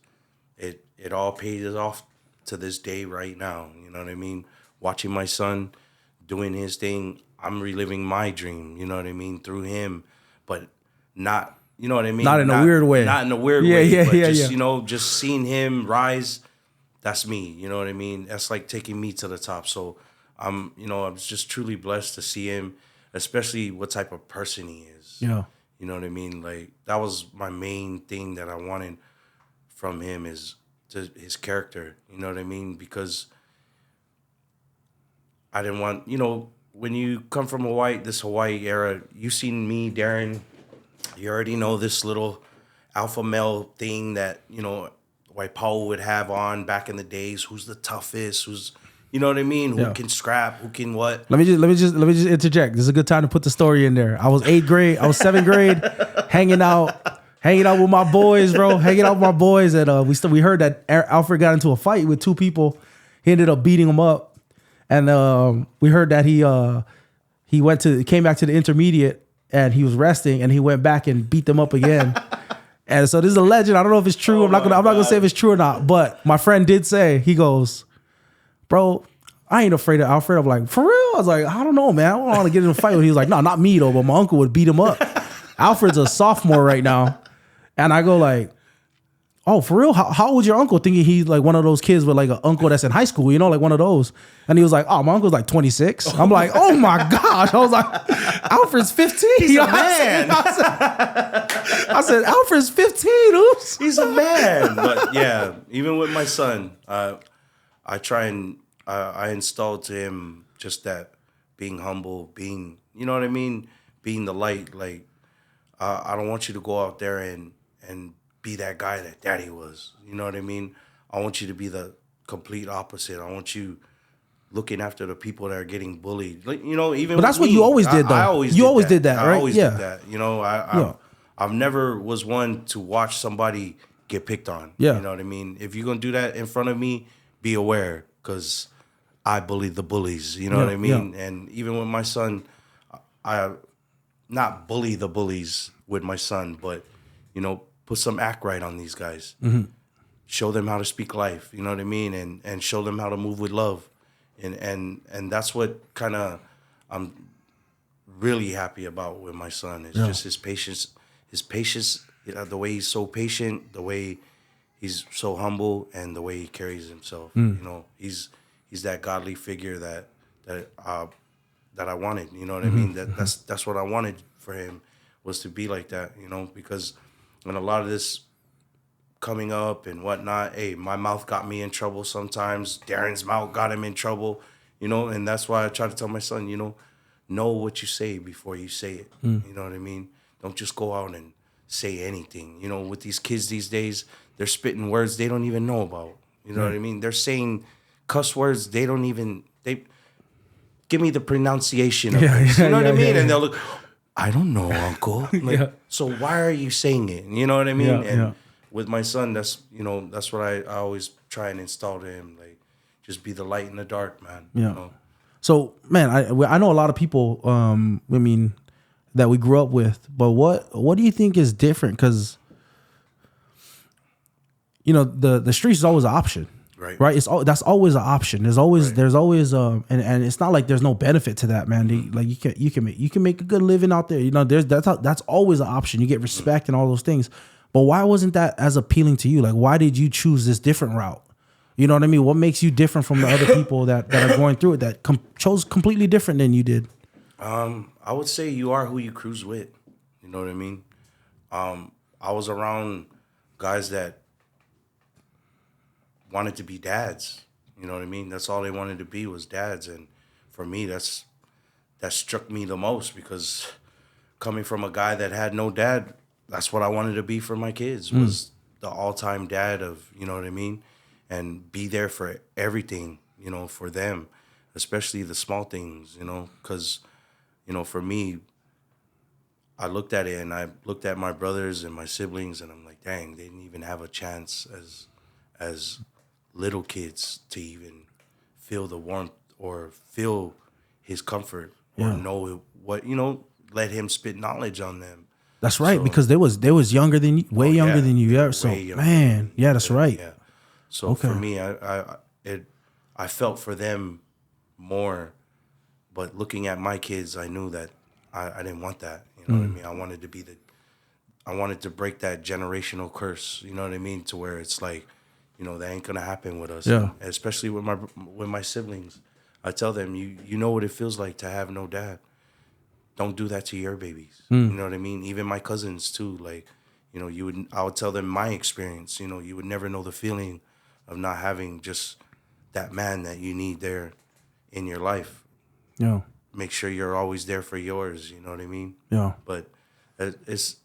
it all pays off to this day right now. You know what I mean? Watching my son doing his thing, I'm reliving my dream. You know what I mean? Through him, but not. You know what I mean? Not in a weird way. Not in a weird way. But just, yeah. you know, just seeing him rise. That's me, you know what I mean? That's like taking me to the top. So I'm just truly blessed to see him, especially what type of person he is. Yeah. You know what I mean? Like, that was my main thing that I wanted from him is his character. You know what I mean? Because I didn't want, when you come from this Hawaii era, you seen me, Darren, you already know this little alpha male thing that, WAIPAHU would have on back in the days. Who's the toughest? Who's, you know what I mean? Who can scrap? Who can what? Let me just interject. This is a good time to put the story in there. I was 8th grade. I was 7th grade, hanging out with my boys, bro. Hanging out with my boys, and we heard that Alfred got into a fight with 2 people. He ended up beating them up, and we heard that he came back to the intermediate, and he was resting, and he went back and beat them up again. And so this is a legend. I don't know if it's true. I'm not gonna say if it's true or not. But my friend did say, he goes, "Bro, I ain't afraid of Alfred." I'm like, "For real?" I was like, "I don't know, man. I don't want to get in a fight with him." He was like, "No, not me though, but my uncle would beat him up." Alfred's a sophomore right now, and I go like, "Oh, for real? How old's your uncle?" Thinking he's like one of those kids with like an uncle that's in high school, like one of those. And he was like, "Oh, my uncle's like 26." I'm like, "Oh my gosh!" I was like, "Alfred's 15." He's a man. I said, "Alfred's 15. Oops." He's a man. But yeah, even with my son, I try and I install to him just that being humble, being, you know what I mean, being the light. Like, I don't want you to go out there and be that guy that Daddy was. You know what I mean? I want you to be the complete opposite. I want you looking after the people that are getting bullied. Like, even. But that's what you always did, though. I always did that, right? I always did that. I've never was one to watch somebody get picked on. Yeah. You know what I mean? If you're gonna do that in front of me, be aware, because I bully the bullies. You know what I mean? Yeah. And even with my son, I not bully the bullies with my son, but put some act right on these guys. Mm-hmm. Show them how to speak life. You know what I mean? And show them how to move with love. And that's what kind of I'm really happy about with my son. It's just his patience. His patience, the way he's so patient, the way he's so humble, and the way he carries himself. He's that godly figure that I wanted. You know what I mean? That's what I wanted for him, was to be like that. Because when a lot of this coming up and whatnot, hey, my mouth got me in trouble sometimes. Darren's mouth got him in trouble. And that's why I try to tell my son, know what you say before you say it. You know what I mean? Don't just go out and say anything. With these kids these days, they're spitting words they don't even know about. You know what I mean? They're saying cuss words they give me the pronunciation of it. You know what I mean? And they'll look, "I don't know, Uncle." Like, so why are you saying it? You know what I mean? With my son, that's what I always try and install to him. Like, just be the light in the dark, man. Yeah. So, man, I know a lot of people. That we grew up with, but what do you think is different? Because the streets is always an option, right? That's always an option. There's always and it's not like there's no benefit to that, man. Like you can make a good living out there. That's always an option. You get respect and all those things. But why wasn't that as appealing to you? Like, why did you choose this different route? You know what I mean? What makes you different from the other people that are going through it that chose completely different than you did? I would say you are who you cruise with. You know what I mean? I was around guys that wanted to be dads. You know what I mean? That's all they wanted to be, was dads. And for me, that struck me the most, because coming from a guy that had no dad, that's what I wanted to be for my kids, was the all-time dad of, you know what I mean? and be there for everything, for them, especially the small things, because, for me, I looked at it and I looked at my brothers and my siblings and I'm like, dang, they didn't even have a chance as little kids to even feel the warmth or feel his comfort or know what, let him spit knowledge on them. That's right, because they was younger than you, way younger than you. Yeah, so man, yeah, that's right. Yeah. So for me, I felt for them more, but looking at my kids, I knew that I didn't want that. You know what I mean? I wanted to break that generational curse. You know what I mean? To where it's like, that ain't gonna happen with us. Yeah. And especially with my siblings, I tell them, you know what it feels like to have no dad. Don't do that to your babies. You know what I mean? Even my cousins too. Like, I would tell them my experience. You would never know the feeling of not having just that man that you need there in your life. Yeah. Make sure you're always there for yours. You know what I mean? Yeah. But that's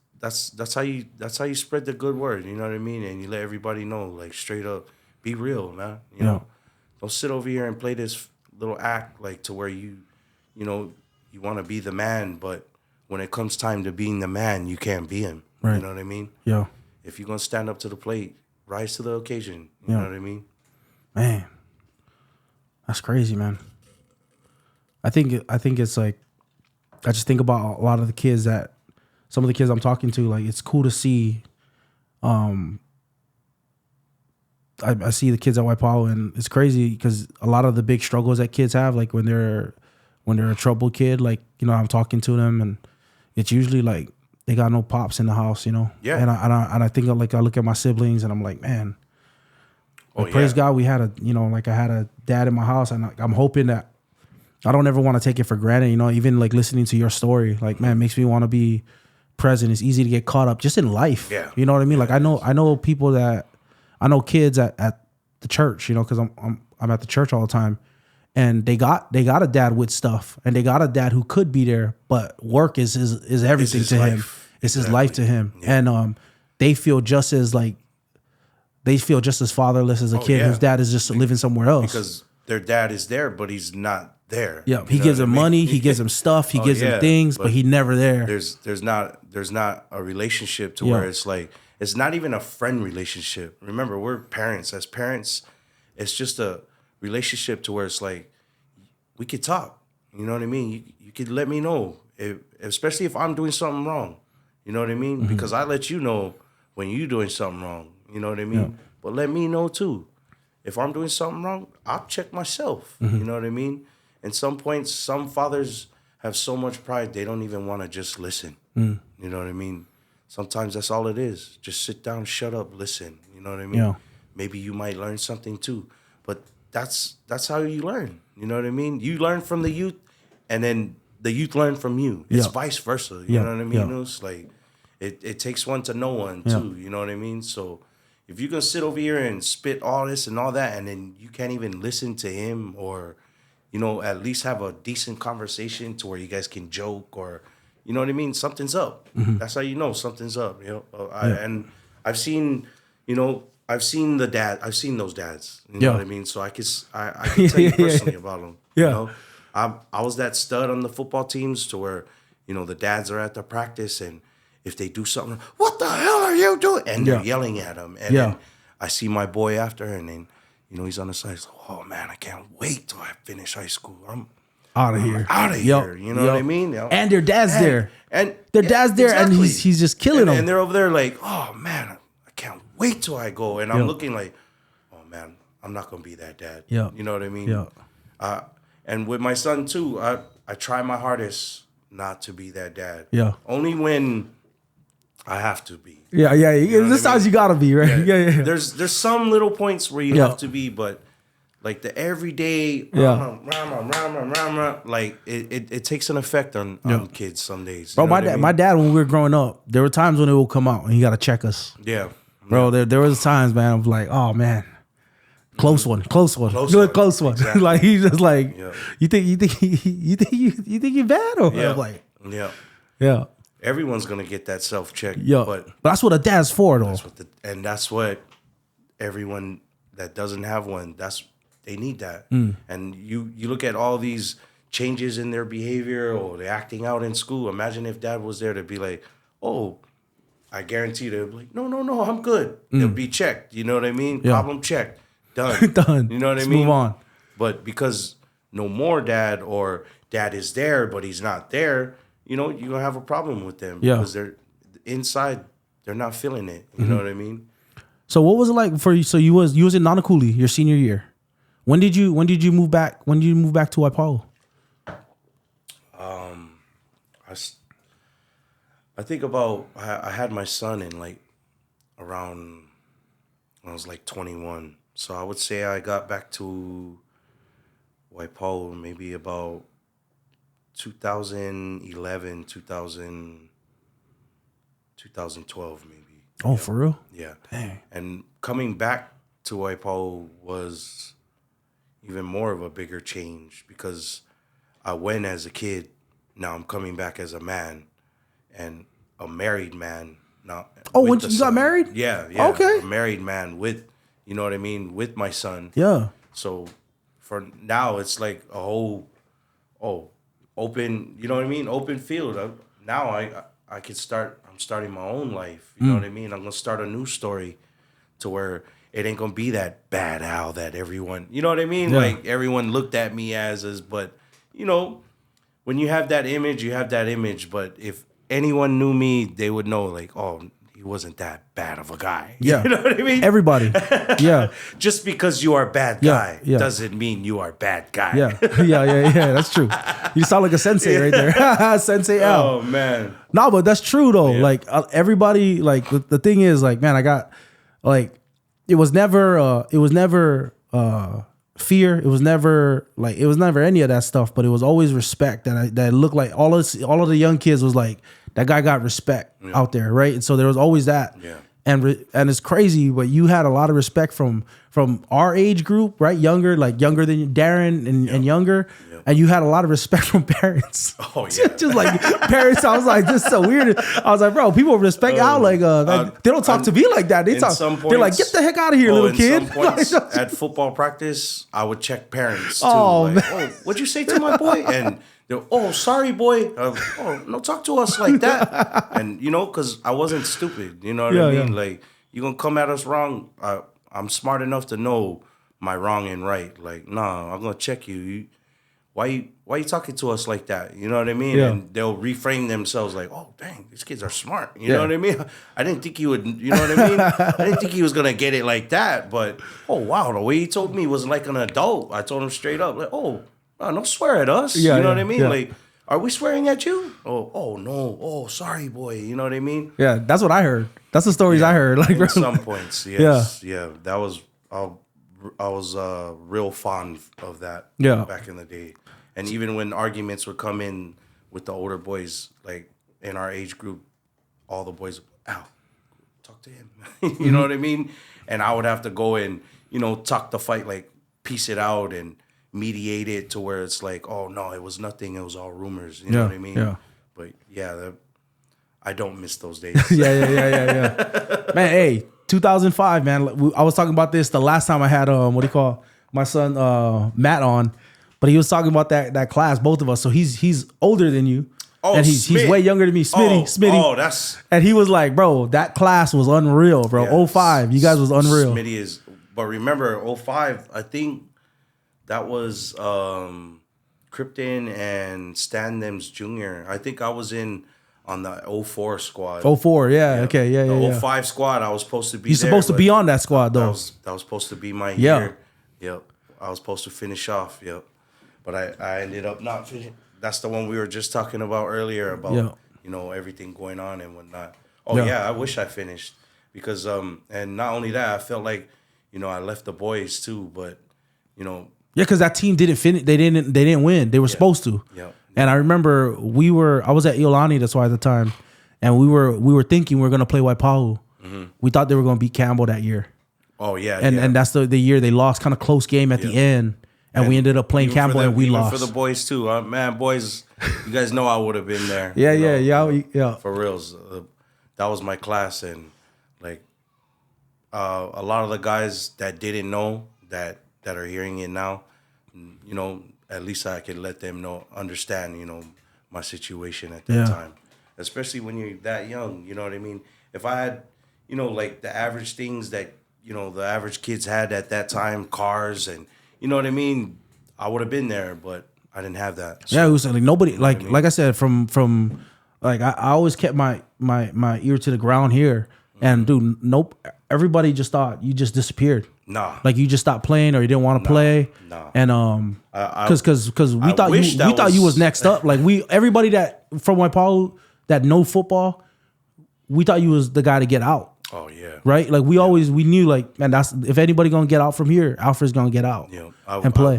how you spread the good word. You know what I mean? And you let everybody know, like, straight up, be real, man. You know, don't sit over here and play this little act like to where you want to be the man, but when it comes time to being the man, you can't be him. Right. You know what I mean? Yeah. If you're gonna stand up to the plate, rise to the occasion. You know what I mean? Man, that's crazy, man. I think it's like, I just think about a lot of the kids some of the kids I'm talking to, like, it's cool to see. I see the kids at WAIPAHU, and it's crazy because a lot of the big struggles that kids have, like when they're a troubled kid, like, I'm talking to them, and it's usually like they got no pops in the house, Yeah. And I think, like, I look at my siblings and I'm like, man, praise God we had I had a dad in my house, and I'm hoping that I don't ever want to take it for granted, even like listening to your story, like, man, makes me want to be present. It's easy to get caught up just in life. Yeah. You know what I mean? Like, I know kids at the church, because I'm at the church all the time, and they got a dad with stuff, and they got a dad who could be there, but work is everything to him. It's his life to him. Yeah. And they feel just as fatherless as a kid whose dad is just living somewhere else. Because their dad is there, but he's not there. Yeah, he gives him money, he gives him stuff, he gives him things, but he's never there. There's not a relationship to where it's like, it's not even a friend relationship. Remember, we're parents. As parents, it's just a relationship to where it's like, we could talk. You know what I mean? You could let me know, especially if I'm doing something wrong. You know what I mean? Mm-hmm. Because I let you know when you're doing something wrong. You know what I mean? Yeah. But let me know too. If I'm doing something wrong, I'll check myself. Mm-hmm. You know what I mean? And some points, some fathers have so much pride, they don't even want to just listen. Mm. You know what I mean? Sometimes that's all it is. Just sit down, shut up, listen. You know what I mean? Yeah. Maybe you might learn something too. But that's how you learn. You know what I mean? You learn from the youth, and then the youth learn from you. It's vice versa. You know what I mean? Yeah. It's like, it takes one to know one too. You know what I mean? So if you can sit over here and spit all this and all that, and then you can't even listen to him, or, at least have a decent conversation to where you guys can joke, or, you know what I mean? Something's up. Mm-hmm. That's how you know something's up. And I've seen, I've seen those dads. You know what I mean? So I can tell you personally about them. Yeah. I was that stud on the football teams to where, the dads are at the practice, and if they do something, what the hell are you doing? And they're yelling at him. And then I see my boy after, and then, he's on the side. He's like, oh man, I can't wait till I finish high school. I'm out of here. Out of here. You know what I mean? And their dad's there. And their dad's there, exactly. And he's just killing them. And they're over there like, oh man, I can't wait till I go. And I'm looking like, oh man, I'm not gonna be that dad. Yeah. You know what I mean? Yeah. And with my son too, I try my hardest not to be that dad. Yeah. Only when I have to be. Yeah. This times you gotta be, right? Yeah. There's some little points where you have to be, but like the everyday, like it takes an effect on kids some days. Bro, my dad, when we were growing up, there were times when it would come out and he got to check us. Yeah. Bro, there was times, man, I'm like, oh man, close one. Close one. Exactly. Like, he's just like, you think you're bad? Or I'm like, yeah. Everyone's gonna get that self check. Yeah. But that's what a dad's for, though. That's what everyone that doesn't have one, they need that. Mm. And you look at all these changes in their behavior or they're acting out in school. Imagine if dad was there to be like, oh, I guarantee they'll be like, no, I'm good. They'll be checked. You know what I mean? Yeah. Problem checked. Done. Done. You know what Let's I mean? move on. But because no more dad or dad is there, but he's not there, you're going to have a problem with them. Yeah. Because they're inside, they're not feeling it. You know what I mean? So what was it like for you? So you was in Nanakuli your senior year. When did you move back? When did you move back to Waipahu? I think about I had my son in like around when I was like 21. So I would say I got back to Waipahu maybe about 2011, 2012 maybe. Oh, for real? Yeah. Dang. And coming back to Waipahu was even more of a bigger change because I went as a kid. Now I'm coming back as a man and a married man. Now, oh, when you got married? Yeah. Okay. A married man with, you know what I mean, with my son. Yeah. So for now, it's like a whole, open, you know what I mean? Open field. Now I could start, I'm starting my own life. You know what I mean? I'm going to start a new story to where it ain't going to be that bad Al that everyone, you know what I mean? Yeah. Like everyone looked at me as, but you know, when you have that image, you have that image. But if anyone knew me, they would know like, oh, he wasn't that bad of a guy. Yeah. You know what I mean? Everybody. Yeah. Just because you are a bad guy doesn't mean you are a bad guy. Yeah. Yeah. That's true. You sound like a sensei right there. Sensei Al. Oh, man. No, but that's true though. Yeah. Like everybody, like the thing is like, man, I got like, it was never fear. It was never any of that stuff, but it was always respect that looked like all of the young kids was like, that guy got respect out there. Right. And so there was always that. Yeah. And it's crazy, but you had a lot of respect from our age group, right? Younger than Darren and younger. Yep. And you had a lot of respect from parents. Oh, yeah. Just like parents, I was like, this is so weird. I was like, bro, people respect Al. Like, they don't talk to me like that. They're like, get the heck out of here, little kid. Some points, at football practice, I would check parents too. Oh, like, man. What'd you say to my boy? And they're, oh, sorry, boy. No, talk to us like that. And, you know, because I wasn't stupid. You know what I mean? Yeah. Like, you're going to come at us wrong. I'm smart enough to know my wrong and right. Like, nah, I'm going to check you. Why you talking to us like that? You know what I mean? Yeah. And they'll reframe themselves like, oh, dang, these kids are smart. You know what I mean? I didn't think he would, you know what I mean? I didn't think he was going to get it like that. But, oh, wow, the way he told me was like an adult. I told him straight up, like, oh, don't swear at us. You know what I mean? Yeah. Like, are we swearing at you? Oh, no. Oh, sorry, boy. You know what I mean? Yeah, that's what I heard. That's the stories I heard. Like at some points, yes. Yeah. That was, I was real fond of that back in the day. And even when arguments would come in with the older boys, like in our age group, all the boys, ow, talk to him. You know what I mean? And I would have to go and, you know, talk the fight, like piece it out and mediate it to where it's like, oh, no, it was nothing. It was all rumors. You know what I mean? Yeah. But yeah, I don't miss those days. Yeah. Man, hey, 2005, man. I was talking about this the last time I had, my son Matt on. But he was talking about that class, both of us. So he's older than you. Oh, and he's way younger than me. Smitty. Oh, that's... And he was like, bro, that class was unreal, bro. Yeah, 05, you guys was unreal. Smitty is... But remember, 05, I think that was Krypton and Standem's junior. I think I was on the 04 squad. 04, yeah. Okay, yeah. The 05 squad, I was supposed to be You're supposed to be on that squad, though. That was supposed to be my year. Yep. I was supposed to finish off, yep. But I ended up not finishing. That's the one we were just talking about earlier about, you know, everything going on and whatnot. Oh, yeah, I wish I finished. Because, and not only that, I felt like, you know, I left the boys too, but, you know. Yeah, because that team didn't finish. They didn't win. They were supposed to. Yeah. And I remember I was at Iolani, that's why at the time, and we were thinking we were going to play Waipahu. Mm-hmm. We thought they were going to beat Campbell that year. Oh, yeah. And that's the year they lost, kind of close game at the end. And we ended up playing Campbell and we lost. For the boys, too. Man, boys, you guys know I would have been there. Yeah. For reals. That was my class. And, like, a lot of the guys that didn't know that are hearing it now, you know, at least I could let them understand, you know, my situation at that time, especially when you're that young. You know what I mean? If I had, you know, like the average things that, you know, the average kids had at that time, cars and, you know what I mean, I would have been there, but I didn't have that. So, yeah, it was like nobody, you know what I mean? like I said, from like I always kept my ear to the ground here, and dude, nope, everybody just thought you just disappeared. Nah, like you just stopped playing or you didn't want to play. Nah. And because we thought you was next up. Like everybody that from WAIPAHU that know football, we thought you was the guy to get out. Oh yeah, right. Like we knew like, man, that's if anybody gonna get out from here, Alfred's gonna get out. Yeah, and play.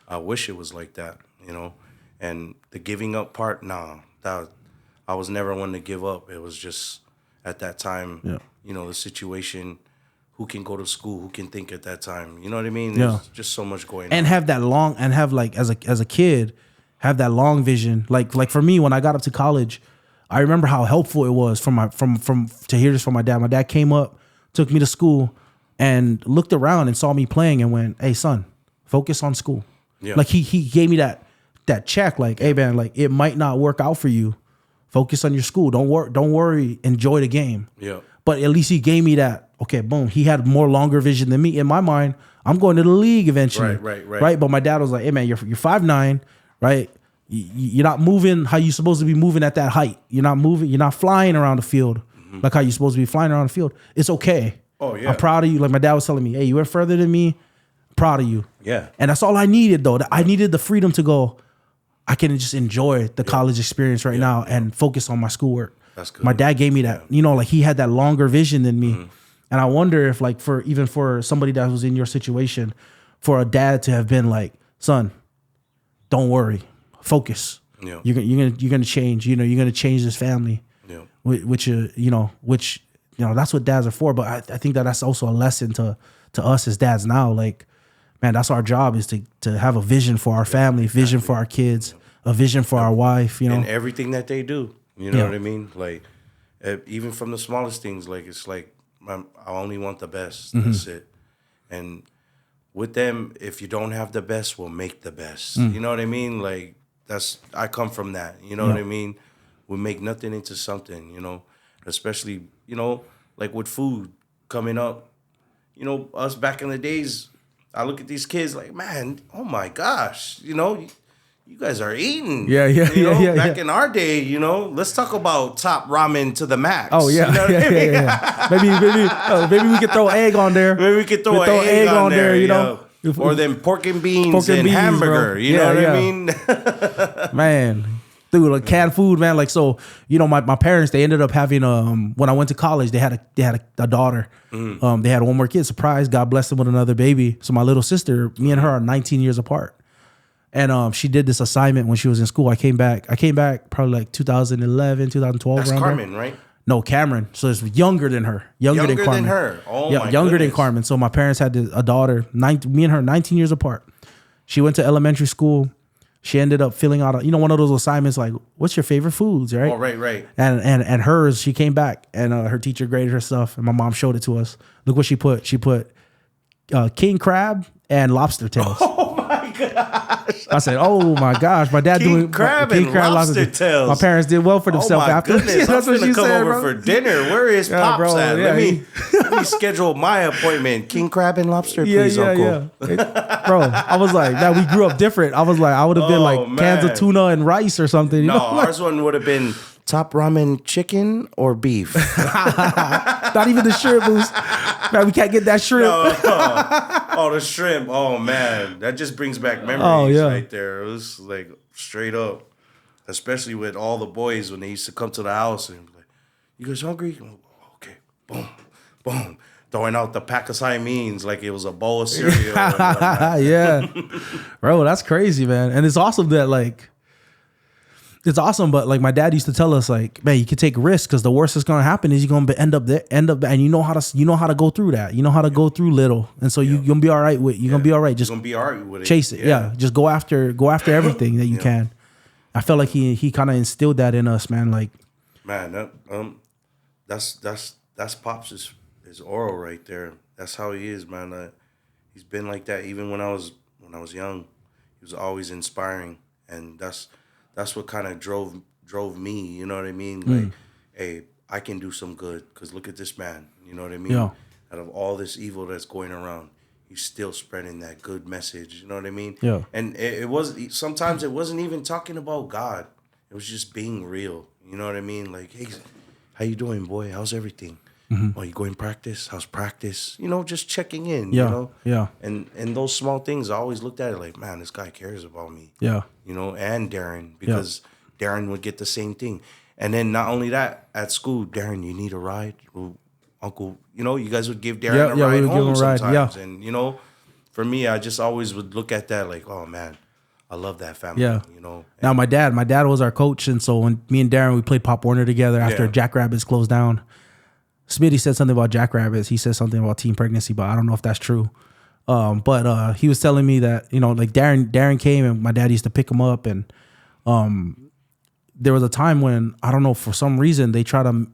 I wish it was like that, you know. And the giving up part, nah, I was never one to give up. It was just at that time, you know, the situation. Who can go to school? Who can think at that time? You know what I mean? There's just so much going on. And have that long, and have like as a kid, have that long vision. Like for me, when I got up to college, I remember how helpful it was from to hear this from my dad. My dad came up, took me to school, and looked around and saw me playing and went, "Hey son, focus on school." Yeah. Like he gave me that check. Like, hey man, like it might not work out for you. Focus on your school. Don't worry. Enjoy the game. Yeah. But at least he gave me that. Okay, boom. He had more longer vision than me. In my mind, I'm going to the league eventually. Right. But my dad was like, "Hey man, you're 5'9", right? You're not moving how you supposed to be moving at that height. You're not moving. You're not flying around the field like how you're supposed to be flying around the field. It's okay. Oh yeah. I'm proud of you. Like my dad was telling me, hey, you went further than me. Proud of you. Yeah. And that's all I needed though. I needed the freedom to go. I can just enjoy the college experience right now and focus on my schoolwork. That's good. My dad gave me that. You know, like he had that longer vision than me. And I wonder if like for somebody that was in your situation, for a dad to have been like, son, don't worry, focus. Yeah. You're gonna change. You know, you're gonna change this family. Yeah. Which that's what dads are for. But I think that's also a lesson to us as dads now. Like, man, that's our job, is to have a vision for our family, vision for our kids, a vision for our wife. You know, and everything that they do. You know what I mean? Like, even from the smallest things. Like it's like, I only want the best. That's it. And with them, if you don't have the best, we'll make the best. You know what I mean? Like I come from that. You know what I mean? We make nothing into something. You know, especially like with food coming up. You know, us back in the days, I look at these kids like, man, oh my gosh, you guys are eating. Yeah. Back in our day, let's talk about top ramen to the max. Oh, yeah. Yeah. Maybe we could throw egg on there. Maybe we could throw an egg on there, you know. Or then pork and beans and hamburger, bro. You know what I mean? Man, dude, like canned food, man. Like, so, my parents, they ended up having, when I went to college, they had a daughter. They had one more kid, surprise. God bless them with another baby. So my little sister, me and her are 19 years apart. And she did this assignment when she was in school. I came back probably like 2011, 2012. That's Carmen, right? No, Cameron. So it's younger than her. Younger than Carmen. Oh, yeah, my younger goodness. than Carmen. So my parents had a daughter, me and her, 19 years apart. She went to elementary school. She ended up filling out, one of those assignments like, what's your favorite foods, right? Oh, right. And hers, she came back and her teacher graded her stuff and my mom showed it to us. Look what she put. She put king crab and lobster tails. Oh, my gosh. I said, oh, my gosh. My dad king crab and lobster tails. My parents did well for themselves after. Goodness. That's what she come said, over bro. For dinner. Where is Pops bro, at? Yeah, let me schedule my appointment. King crab and lobster, please, Uncle. Bro, I was like, man, we grew up different. I was like, I would have been like cans of tuna and rice or something. You know? Ours one would have been top ramen chicken or beef. Not even the shrimp boost. Man, we can't get that shrimp. Oh, the shrimp. Oh, man. That just brings back memories right there. It was like straight up. Especially with all the boys when they used to come to the house and be like, you guys hungry? Okay. Boom. Boom. Throwing out the pack of Siamines like it was a bowl of cereal. Yeah. Bro, that's crazy, man. And it's awesome that like, it's awesome, but like my dad used to tell us, like, man, you can take risks because the worst that's gonna happen is you're gonna end up, and you know how to go through that. You know how to go through little, and so you're gonna be all right with. You're gonna be all right. Just gonna be all right with it. Chase it, yeah. Just go after everything that you can. I felt like he kind of instilled that in us, man. Like, man, that's Pops' his aura right there. That's how he is, man. He's been like that even when I was young. He was always inspiring, and that's what kind of drove me. You know what I mean? Like, hey, I can do some good because look at this man. You know what I mean? Yeah. Out of all this evil that's going around, he's still spreading that good message. You know what I mean? Yeah. And sometimes it wasn't even talking about God. It was just being real. You know what I mean? Like, hey, how you doing, boy? How's everything? Oh, you going practice? How's practice? You know, just checking in. Yeah. You know? Yeah. And those small things, I always looked at it like, man, this guy cares about me. Yeah. You know, and Darren, because Darren would get the same thing. And then not only that, at school, Darren, you need a ride? Well, Uncle, you know, you guys would give Darren a ride home sometimes. And, you know, for me, I just always would look at that like, oh, man, I love that family, you know. Now, my dad was our coach. And so when me and Darren, we played Pop Warner together after Jackrabbits closed down. Smitty said something about Jackrabbits. He said something about teen pregnancy, but I don't know if that's true. But he was telling me that, you know, like Darren came and my dad used to pick him up. And there was a time when, I don't know, for some reason, they try to,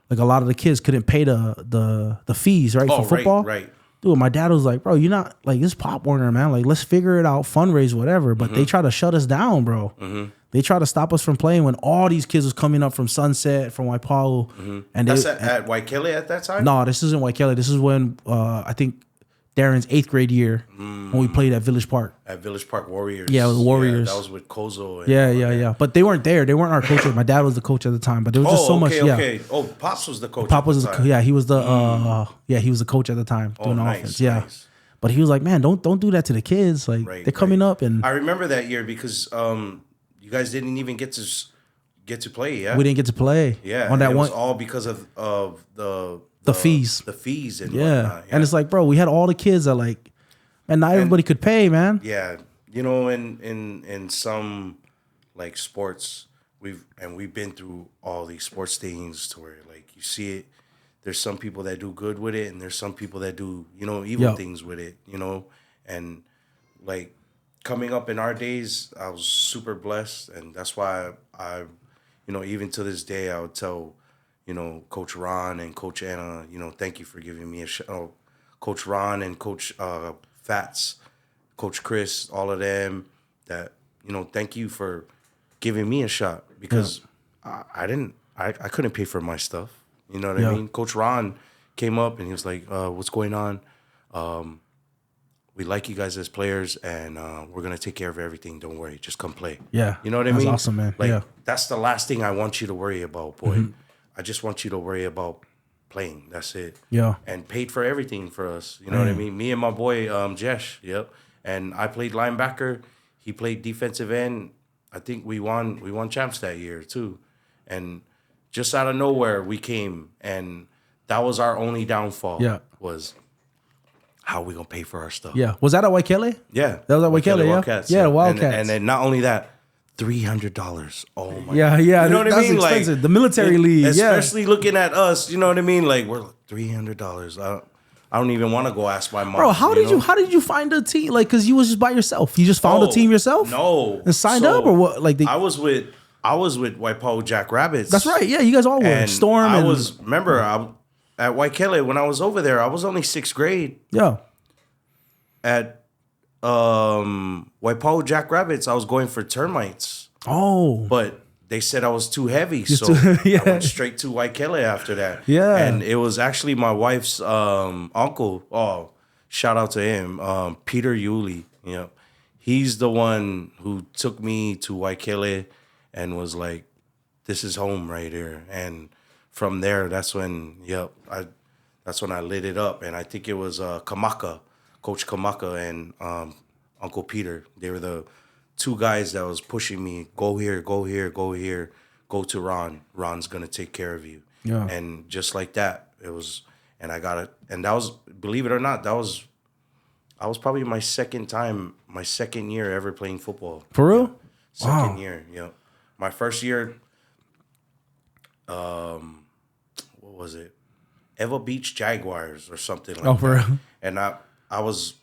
like a lot of the kids couldn't pay the fees, right, for football. Right. Dude, my dad was like, bro, you're not, like, this Pop Warner, man. Like, let's figure it out, fundraise, whatever. But they try to shut us down, bro. They try to stop us from playing when all these kids was coming up from Sunset, from Waipahu. And that's at Waikele at that time? No, this isn't Waikele. This is when, I think, Darren's 8th grade year when we played at Village Park. At Village Park Warriors. Yeah, it was Warriors. Yeah, that was with Kozo. Yeah. But they weren't there. They weren't our coaches. My dad was the coach at the time. But there was just so much. Okay. Oh, Pops was the coach. Pop was he was the he was the coach at the time doing the offense. Yeah. Nice. But he was like, man, don't do that to the kids. Like they're coming up. And I remember that year because you guys didn't even get to play. Yeah, we didn't get to play. Yeah, on that it one. was all because of the fees. The fees and whatnot. Yeah, and it's like, bro, we had all the kids that like. And not everybody could pay, man. Yeah, you know, in some like sports, we've been through all these sports things to where like you see it. There's some people that do good with it, and there's some people that do evil things with it. You know, and like coming up in our days, I was super blessed, and that's why I even to this day, I would tell Coach Ron and Coach Anna, thank you for giving me a shot. Coach Ron and Coach Fats, Coach Chris, all of them, that, thank you for giving me a shot because I couldn't pay for my stuff. You know what I mean? Coach Ron came up and he was like, what's going on? We like you guys as players and we're going to take care of everything. Don't worry. Just come play. Yeah. You know what I mean? That's awesome, man. Like, that's the last thing I want you to worry about, boy. Mm-hmm. I just want you to worry about playing. That's it. Yeah. And paid for everything for us. You know what I mean? Me and my boy, Jesh. Yep. And I played linebacker. He played defensive end. I think we won champs that year too. And just out of nowhere we came, and that was our only downfall. Yeah. Was how are we gonna pay for our stuff? Yeah. Was that at Waikele? Yeah. That was at Waikele, Wildcats, yeah. Wildcats. And then not only that, $300. Oh my! Yeah. You know what I mean? Expensive. Like the military league, especially looking at us. You know what I mean? Like we're $300. I don't even want to go ask my mom. Bro, how did you find a team? Like, cause you was just by yourself. You just found a team yourself? No. And signed up or what? Like I was with Waipahu Jackrabbits. That's right. Yeah, you guys all were. And Storm. Remember at Waikele when I was over there. I was only 6th grade. Yeah. At Waipahu Jackrabbits, I was going for termites. Oh. But they said I was too heavy, so I went straight to Waikele after that. Yeah. And it was actually my wife's uncle. Oh, shout out to him, Peter Yuli. You know, he's the one who took me to Waikele and was like, "This is home right here." And from there, that's when I lit it up. And I think it was Kamaka, Coach Kamaka, and Uncle Peter. They were the two guys that was pushing me, go here, go here, go here, go to Ron. Ron's gonna take care of you. Yeah. And just like that, it was, and I got it. And that was, believe it or not, I was probably my second year ever playing football. For real? Yeah. Second year, yeah. My first year, what was it? Eva Beach Jaguars or something like that. For real? And I was,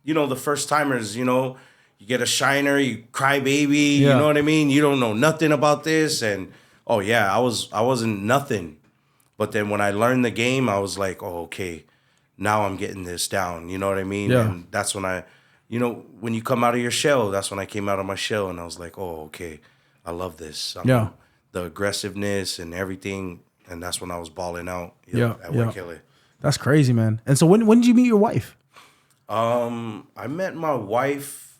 the first timers, you get a shiner, you cry baby, you know what I mean? You don't know nothing about this. And I wasn't nothing. But then when I learned the game, I was like, oh, okay, now I'm getting this down. You know what I mean? Yeah. And that's when when you come out of your shell, that's when I came out of my shell, and I was like, oh, okay, I love this. The aggressiveness and everything, and that's when I was balling out. At Waikele. That's crazy, man. And so when did you meet your wife? I met my wife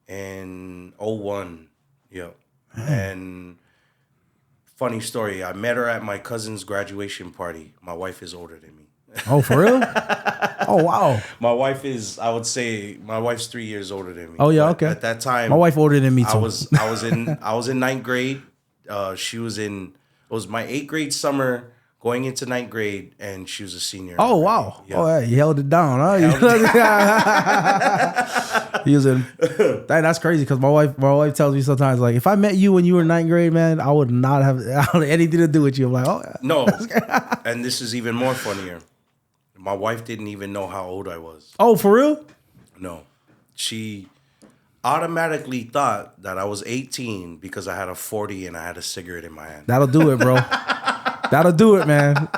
in 2001. Yeah. And funny story, I met her at my cousin's graduation party. My wife is older than me. Oh, for real? Oh, wow. My wife's 3 years older than me. Oh, yeah, But okay. at that time, my wife older than me too. I was in ninth grade. It was my 8th grade summer going into ninth grade, and she was a senior. Oh, wow. Yeah. Oh, yeah, you held it down, huh? He was in. That's crazy because my wife tells me sometimes, like, if I met you when you were in ninth grade, man, I would not have anything to do with you. I'm like, oh, yeah. No. And this is even more funnier. My wife didn't even know how old I was. Oh, for real? No. She automatically thought that I was 18 because I had a 40 and I had a cigarette in my hand. That'll do it, bro. That'll do it, man.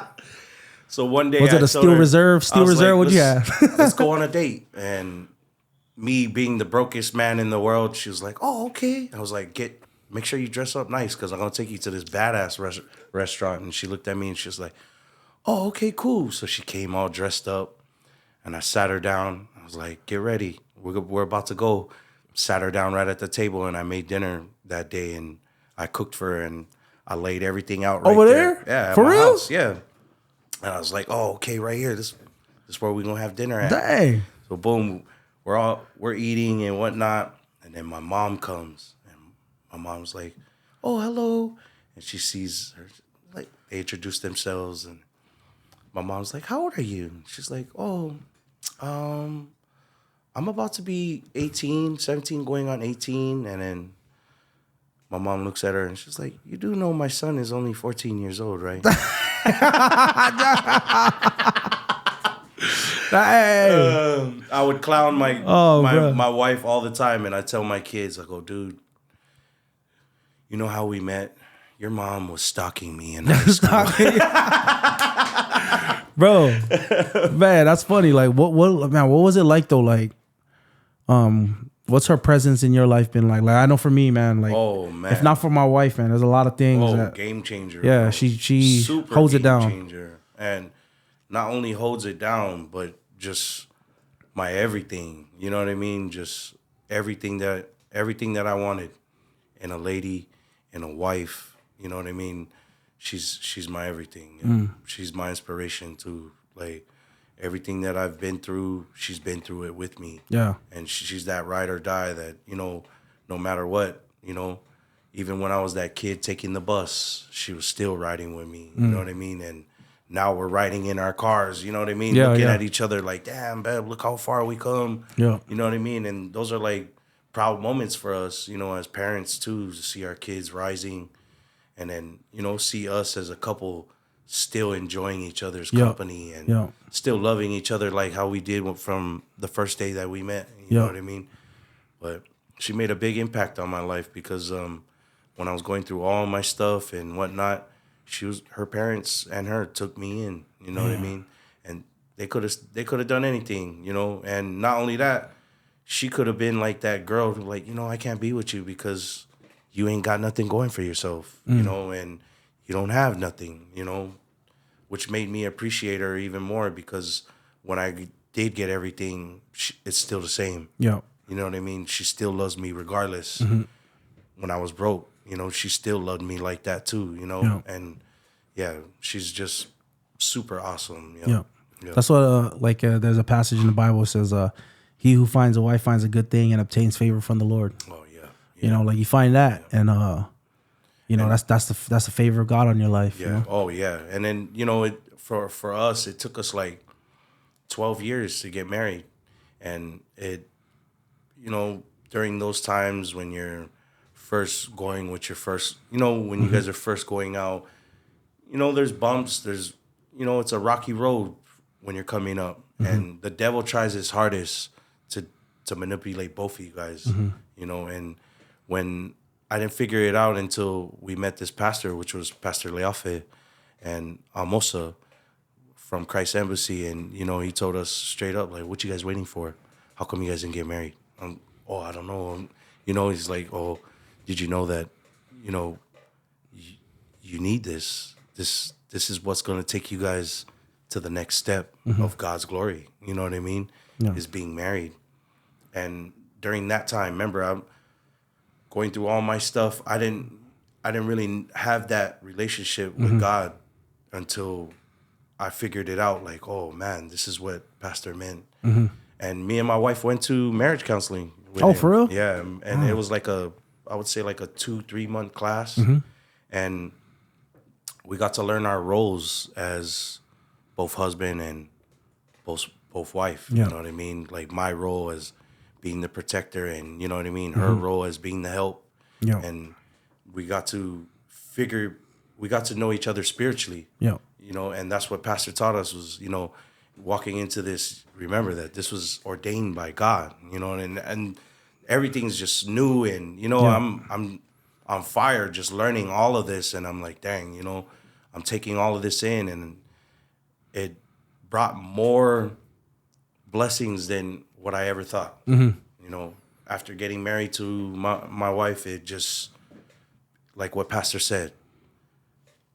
So one day was it a Steel Reserve? Steel Reserve? What'd you have? Let's go on a date. And me being the brokest man in the world, she was like, "Oh, okay." I was like, make sure you dress up nice because I'm gonna take you to this badass restaurant. And she looked at me and she was like, "Oh, okay, cool." So she came all dressed up, and I sat her down. I was like, "Get ready. We're about to go." Sat her down right at the table, and I made dinner that day, and I cooked for her, and I laid everything out right over there. Yeah, at for my real? house. Yeah. And I was like, "Oh, okay, right here. This is where we're gonna have dinner at." Dang. So boom, we're eating and whatnot, and then my mom comes, and my mom's like, "Oh, hello," and she sees her, like they introduce themselves, and my mom's like, "How old are you?" And she's like, "Oh, I'm about to be 18, 17, going on 18," and then my mom looks at her and she's like, "You do know my son is only 14 years old, right?" I would clown my wife all the time, and I tell my kids, I go, "Dude, you know how we met? Your mom was stalking me in high school." Bro, man, that's funny. Like, what was it like though? Like, what's her presence in your life been like? Like, I know for me, man. Like, oh man, if not for my wife, man, there's a lot of things. Oh, game changer. Yeah, bro. she Super holds it down. Changer. And not only holds it down, but just my everything. You know what I mean? Just everything that I wanted in a lady, in a wife. You know what I mean? She's my everything. You know? She's my inspiration too. Like everything that I've been through, she's been through it with me. Yeah. And she's that ride or die that, no matter what, even when I was that kid taking the bus, she was still riding with me. You know what I mean? And now we're riding in our cars, you know what I mean? Yeah, Looking at each other like, damn, babe, look how far we come. Yeah. You know what I mean? And those are like proud moments for us, as parents too, to see our kids rising and then, see us as a couple still enjoying each other's company and still loving each other like how we did from the first day that we met. You know what I mean? But she made a big impact on my life because when I was going through all my stuff and whatnot, her parents and her took me in. You know what I mean? And they could have done anything, And not only that, she could have been like that girl who like, I can't be with you because you ain't got nothing going for yourself, and you don't have nothing, which made me appreciate her even more because when I did get everything, it's still the same. Yeah. You know what I mean? She still loves me regardless. When I was broke, she still loved me like that too, And she's just super awesome. Yeah. That's what there's a passage in the Bible that says, he who finds a wife finds a good thing and obtains favor from the Lord. Oh yeah. You find that and that's the favor of God on your life. Yeah. Oh yeah. And then, for us, it took us like 12 years to get married. And it, during those times when you're first going with your first, when you guys are first going out, there's bumps, there's, it's a rocky road when you're coming up. And the devil tries his hardest to manipulate both of you guys, and when I didn't figure it out until we met this pastor, which was Pastor Alfred, and Amosa from Christ Embassy, and he told us straight up, like, what you guys waiting for? How come you guys didn't get married? I don't know. He's like, oh, did you know that, you need this. This is what's going to take you guys to the next step of God's glory. You know what I mean? Yeah. Is being married. And during that time, remember, I'm going through all my stuff. I didn't really have that relationship with God until I figured it out. Like, oh man, this is what Pastor meant. And me and my wife went to marriage counseling with him. For real? Yeah. And it was like I would say like a 2-3 month class. And we got to learn our roles as both husband and both wife. Yeah. You know what I mean? Like my role as being the protector, and you know what I mean? Her role as being the help. Yeah. And we got to know each other spiritually. Yeah. And that's what Pastor taught us was, walking into this, remember that this was ordained by God, and everything's just new, and I'm on fire just learning all of this, and I'm like, dang, I'm taking all of this in, and it brought more blessings than what I ever thought. After getting married to my wife, it just, like what Pastor said,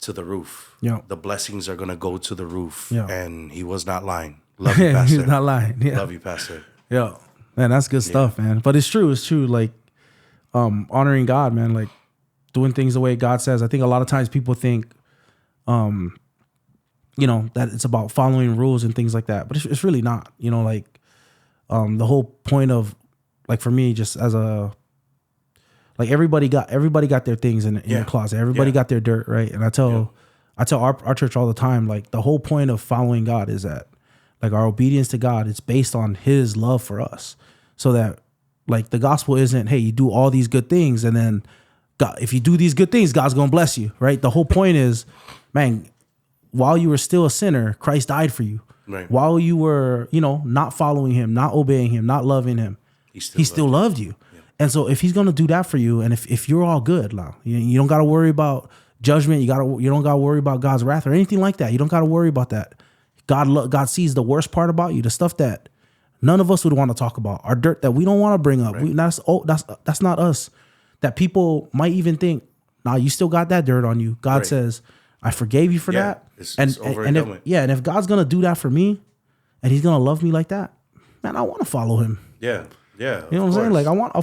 to the roof. Yeah. The blessings are gonna go to the roof. Yeah. And he was not lying. Love you, Pastor. He's not lying. Yeah. Love you, Pastor. Yeah. Man, that's good stuff, man. But it's true. It's true. Like, honoring God, man, like doing things the way God says. I think a lot of times people think, that it's about following rules and things like that, but it's really not, like, the whole point of, like, for me, just as like everybody got their things in their closet. Everybody got their dirt, right? And I tell our church all the time, like the whole point of following God is that, like, our obedience to God, it's based on his love for us. So that, like, the gospel isn't, hey, you do all these good things and then God, if you do these good things, God's going to bless you, right? The whole point is, man, while you were still a sinner, Christ died for you. Right. While you were, not following him, not obeying him, not loving him, he still loved you. Yeah. And so if he's going to do that for you, and if you're all good, like, you don't got to worry about judgment. You don't got to worry about God's wrath or anything like that. You don't got to worry about that. God sees the worst part about you, the stuff that none of us would want to talk about, our dirt that we don't want to bring up. Right. That's not us. That people might even think, nah, you still got that dirt on you. God says, I forgave you for that. It's over and done with. And if God's going to do that for me and he's going to love me like that, man, I want to follow him. Yeah. Yeah. You know what I'm saying? Like, I want to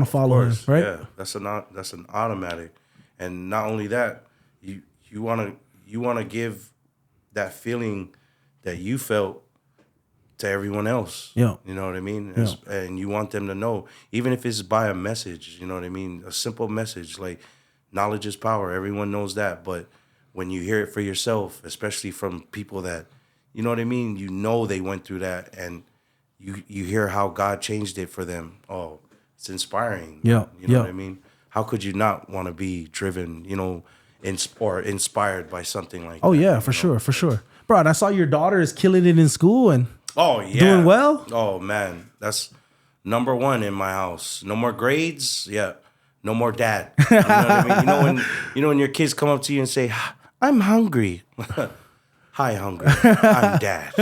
follow him, right? Yeah. That's an automatic. And not only that, you want to give that feeling that you felt to everyone else. Yeah. You know what I mean? Yeah. And you want them to know, even if it's by a message, you know what I mean? A simple message, like, knowledge is power. Everyone knows that. But when you hear it for yourself, especially from people that, you know what I mean? They went through that, and you hear how God changed it for them. Oh, it's inspiring. Yeah. You know what I mean? How could you not want to be driven, or inspired by something like that? Oh, yeah, for sure. Bro, and I saw your daughter is killing it in school and doing well. Oh, man. That's number one in my house. No more grades. Yeah. No more dad. You know what I mean? When your kids come up to you and say, I'm hungry. Hi, hungry. I'm dad.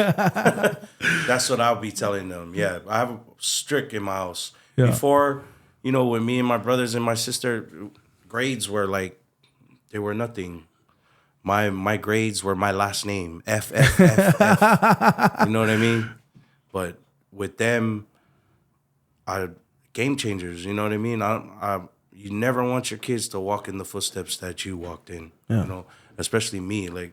That's what I'll be telling them. Yeah. I have a strict in my house. Yeah. Before, when me and my brothers and my sister, grades were like, they were nothing. My grades were my last name, F. You know what I mean? But with them, game changers. You know what I mean? You never want your kids to walk in the footsteps that you walked in. Yeah. Especially me. Like,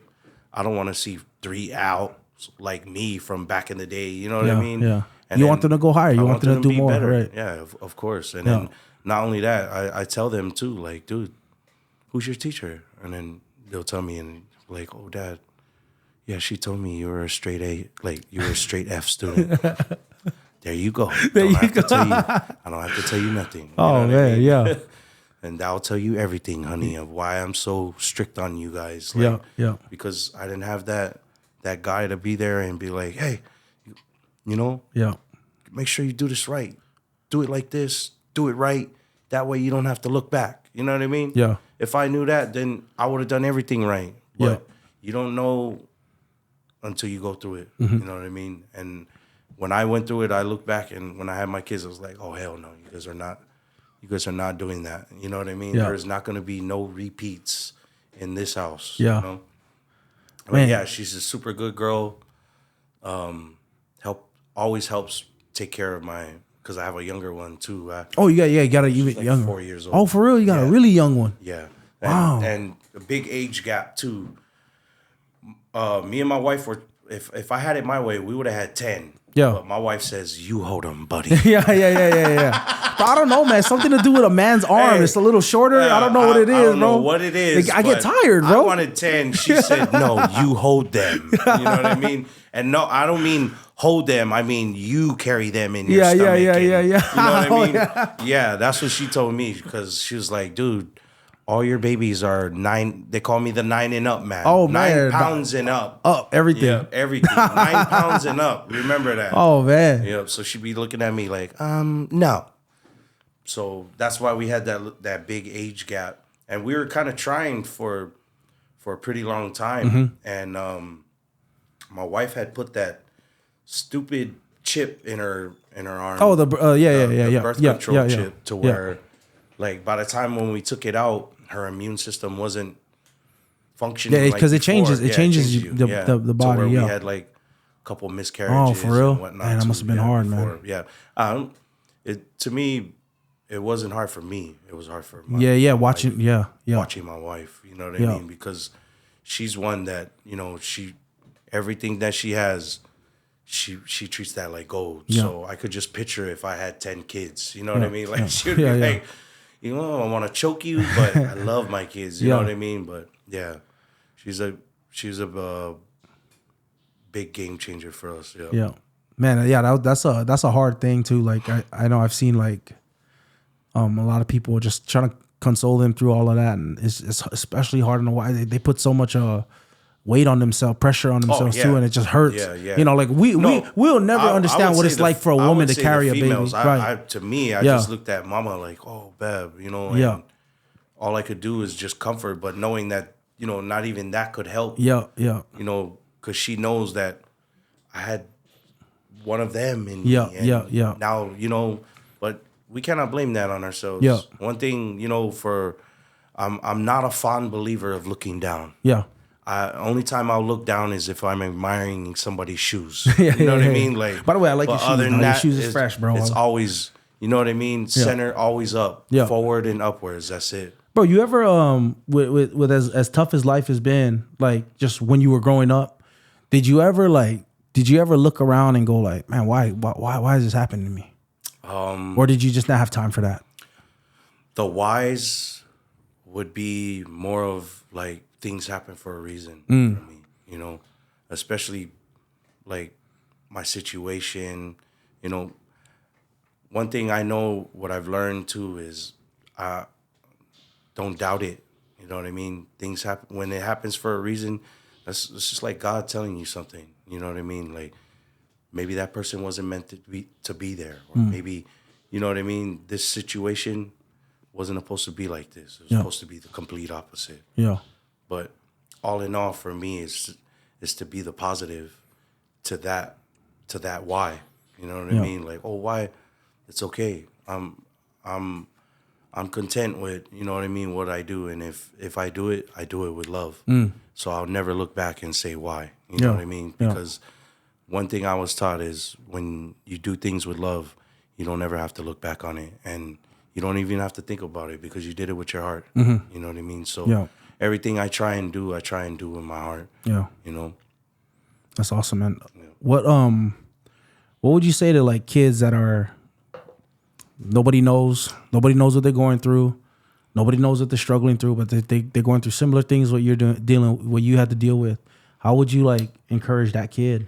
I don't want to see 3 out like me from back in the day. You know what I mean? Yeah. And you want them to go higher. You want them to do more. Better. Right? Yeah, of course. And then not only that, I tell them too, like, dude, who's your teacher? And then they'll tell me, and like, oh, Dad, yeah, she told me you were a straight A, like you were a straight F student. There you go. I don't have to tell you nothing. You oh, man, I mean? Yeah. And I'll tell you everything, honey, of why I'm so strict on you guys. Like, yeah. Because I didn't have that guy to be there and be like, hey, make sure you do this right. Do it like this. Do it right. That way you don't have to look back. You know what I mean? Yeah. If I knew that, then I would have done everything right. But you don't know until you go through it. Mm-hmm. You know what I mean? And when I went through it, I look back, and when I had my kids, I was like, oh, hell no, you guys are not doing that. You know what I mean? Yeah. There's not going to be no repeats in this house. Yeah. You know? But yeah, she's a super good girl. Always helps take care of because I have a younger one too. You got a even like younger. 4 years old. Oh, for real? You got a really young one. Yeah. Wow. And a big age gap too. Me and my wife were, if I had it my way, we would have had 10. Yeah. But my wife says, you hold them, buddy. yeah. But I don't know, man. Something to do with a man's arm. Hey, it's a little shorter. I don't know what it is, I don't bro. know what it is. Like, I get tired, bro. I wanted 10. She said, no, you hold them. You know what I mean? And no, I don't mean hold them. I mean, you carry them in your stomach. Yeah. You know what I mean? Yeah, that's what she told me, because she was like, dude, all your babies are 9. They call me the 9 and up man. Oh, 9 man. pounds and up. Up, everything. Yeah, everything. 9 pounds and up. Remember that. Oh, man. Yeah. So she'd be looking at me like, no. So that's why we had that big age gap, and we were kind of trying for a pretty long time. Mm-hmm. And my wife had put that stupid chip in her arm. Oh, the birth control chip to where, like, by the time when we took it out, her immune system wasn't functioning. Yeah, because like it changes. It changes you. the body. To where we had like a couple miscarriages. Oh, for real? And whatnot Man, that must have been hard, before. man. Yeah. To me, it wasn't hard for me. It was hard for my watching watching my wife. You know what I mean? Because she's one that, you know, everything that she has, she treats that like gold. Yeah. So I could just picture if I had 10 kids. You know what I mean? Like she would Yeah, be yeah. like, you know, I want to choke you, but I love my kids. You know what I mean? But yeah, she's a big game changer for us. Yeah. Yeah, man. Yeah, that's a hard thing too. Like I know I've seen like a lot of people just trying to console them through all of that, and it's especially hard on the why they put so much weight on themselves, pressure on themselves too, and it just hurts. Yeah. You know, like we'll never understand what it's like for a woman to carry a baby. Right. To me, I just looked at mama like, oh, babe, you know, and all I could do is just comfort, but knowing that, you know, not even that could help. Yeah. You know, because she knows that I had one of them in Yeah. me. And now, you know, but we cannot blame that on ourselves. Yeah. One thing, you know, I'm not a fond believer of looking down. Yeah. Only time I'll look down is if I'm admiring somebody's shoes. You know what I mean? Like, by the way, I like your shoes. Other than your that, shoes is fresh, bro. It's always, you know what I mean? Center always up, forward and upwards. That's it. Bro, you ever with as tough as life has been, like just when you were growing up, did you ever look around and go like, man, why is this happening to me? Or did you just not have time for that? The whys would be more of like things happen for a reason. You know what I mean? You know, especially like my situation. You know, one thing I know, what I've learned too is don't doubt it. You know what I mean? Things happen when it happens for a reason. It's just like God telling you something. You know what I mean? Like maybe that person wasn't meant to be there, or maybe, you know what I mean? This situation wasn't supposed to be like this. It was supposed to be the complete opposite. Yeah. But all in all, for me, is to be the positive to that why. You know what I mean? Like, oh, why? It's okay. I'm content with, you know what I mean, what I do, and if I do it with love. So I'll never look back and say why. You know what I mean? Because one thing I was taught is when you do things with love, you don't ever have to look back on it, and you don't even have to think about it because you did it with your heart. You know what I mean? So everything I try and do with my heart. Yeah. You know? That's awesome, man. Yeah. What would you say to like kids that are nobody knows what they're going through, nobody knows what they're struggling through, but they're going through similar things what you're what you had to deal with? How would you like encourage that kid?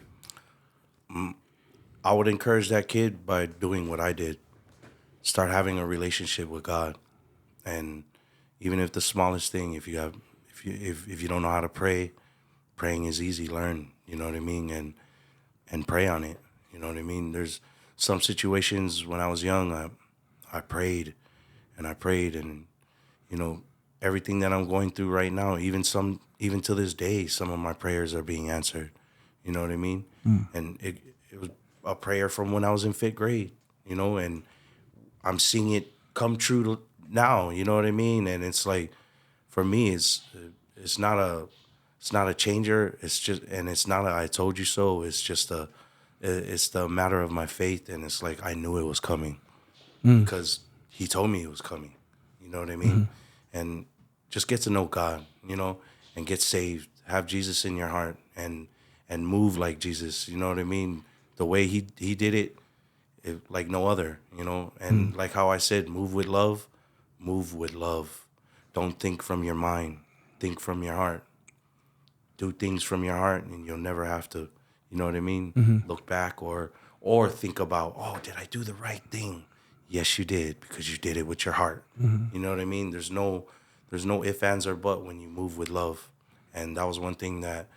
I would encourage that kid by doing what I did. Start having a relationship with God, and even if the smallest thing, if you don't know how to pray, praying is easy. Learn, you know what I mean, and pray on it. You know what I mean. There's some situations when I was young, I prayed, and you know, everything that I'm going through right now, even to this day, some of my prayers are being answered. You know what I mean? And it was a prayer from when I was in 5th grade, you know, and I'm seeing it come true now, you know what I mean? And it's like, for me, it's not a changer. It's just, and it's not a I told you so. It's just it's the matter of my faith. And it's like, I knew it was coming because he told me it was coming. You know what I mean? And just get to know God, you know, and get saved. Have Jesus in your heart and move like Jesus. You know what I mean? The way he did it like no other, you know. And like how I said, move with love. Move with love. Don't think from your mind. Think from your heart. Do things from your heart, and you'll never have to, you know what I mean? Look back or think about, oh, did I do the right thing? Yes, you did, because you did it with your heart. You know what I mean? There's no ifs, ands, or but when you move with love. And that was one thing that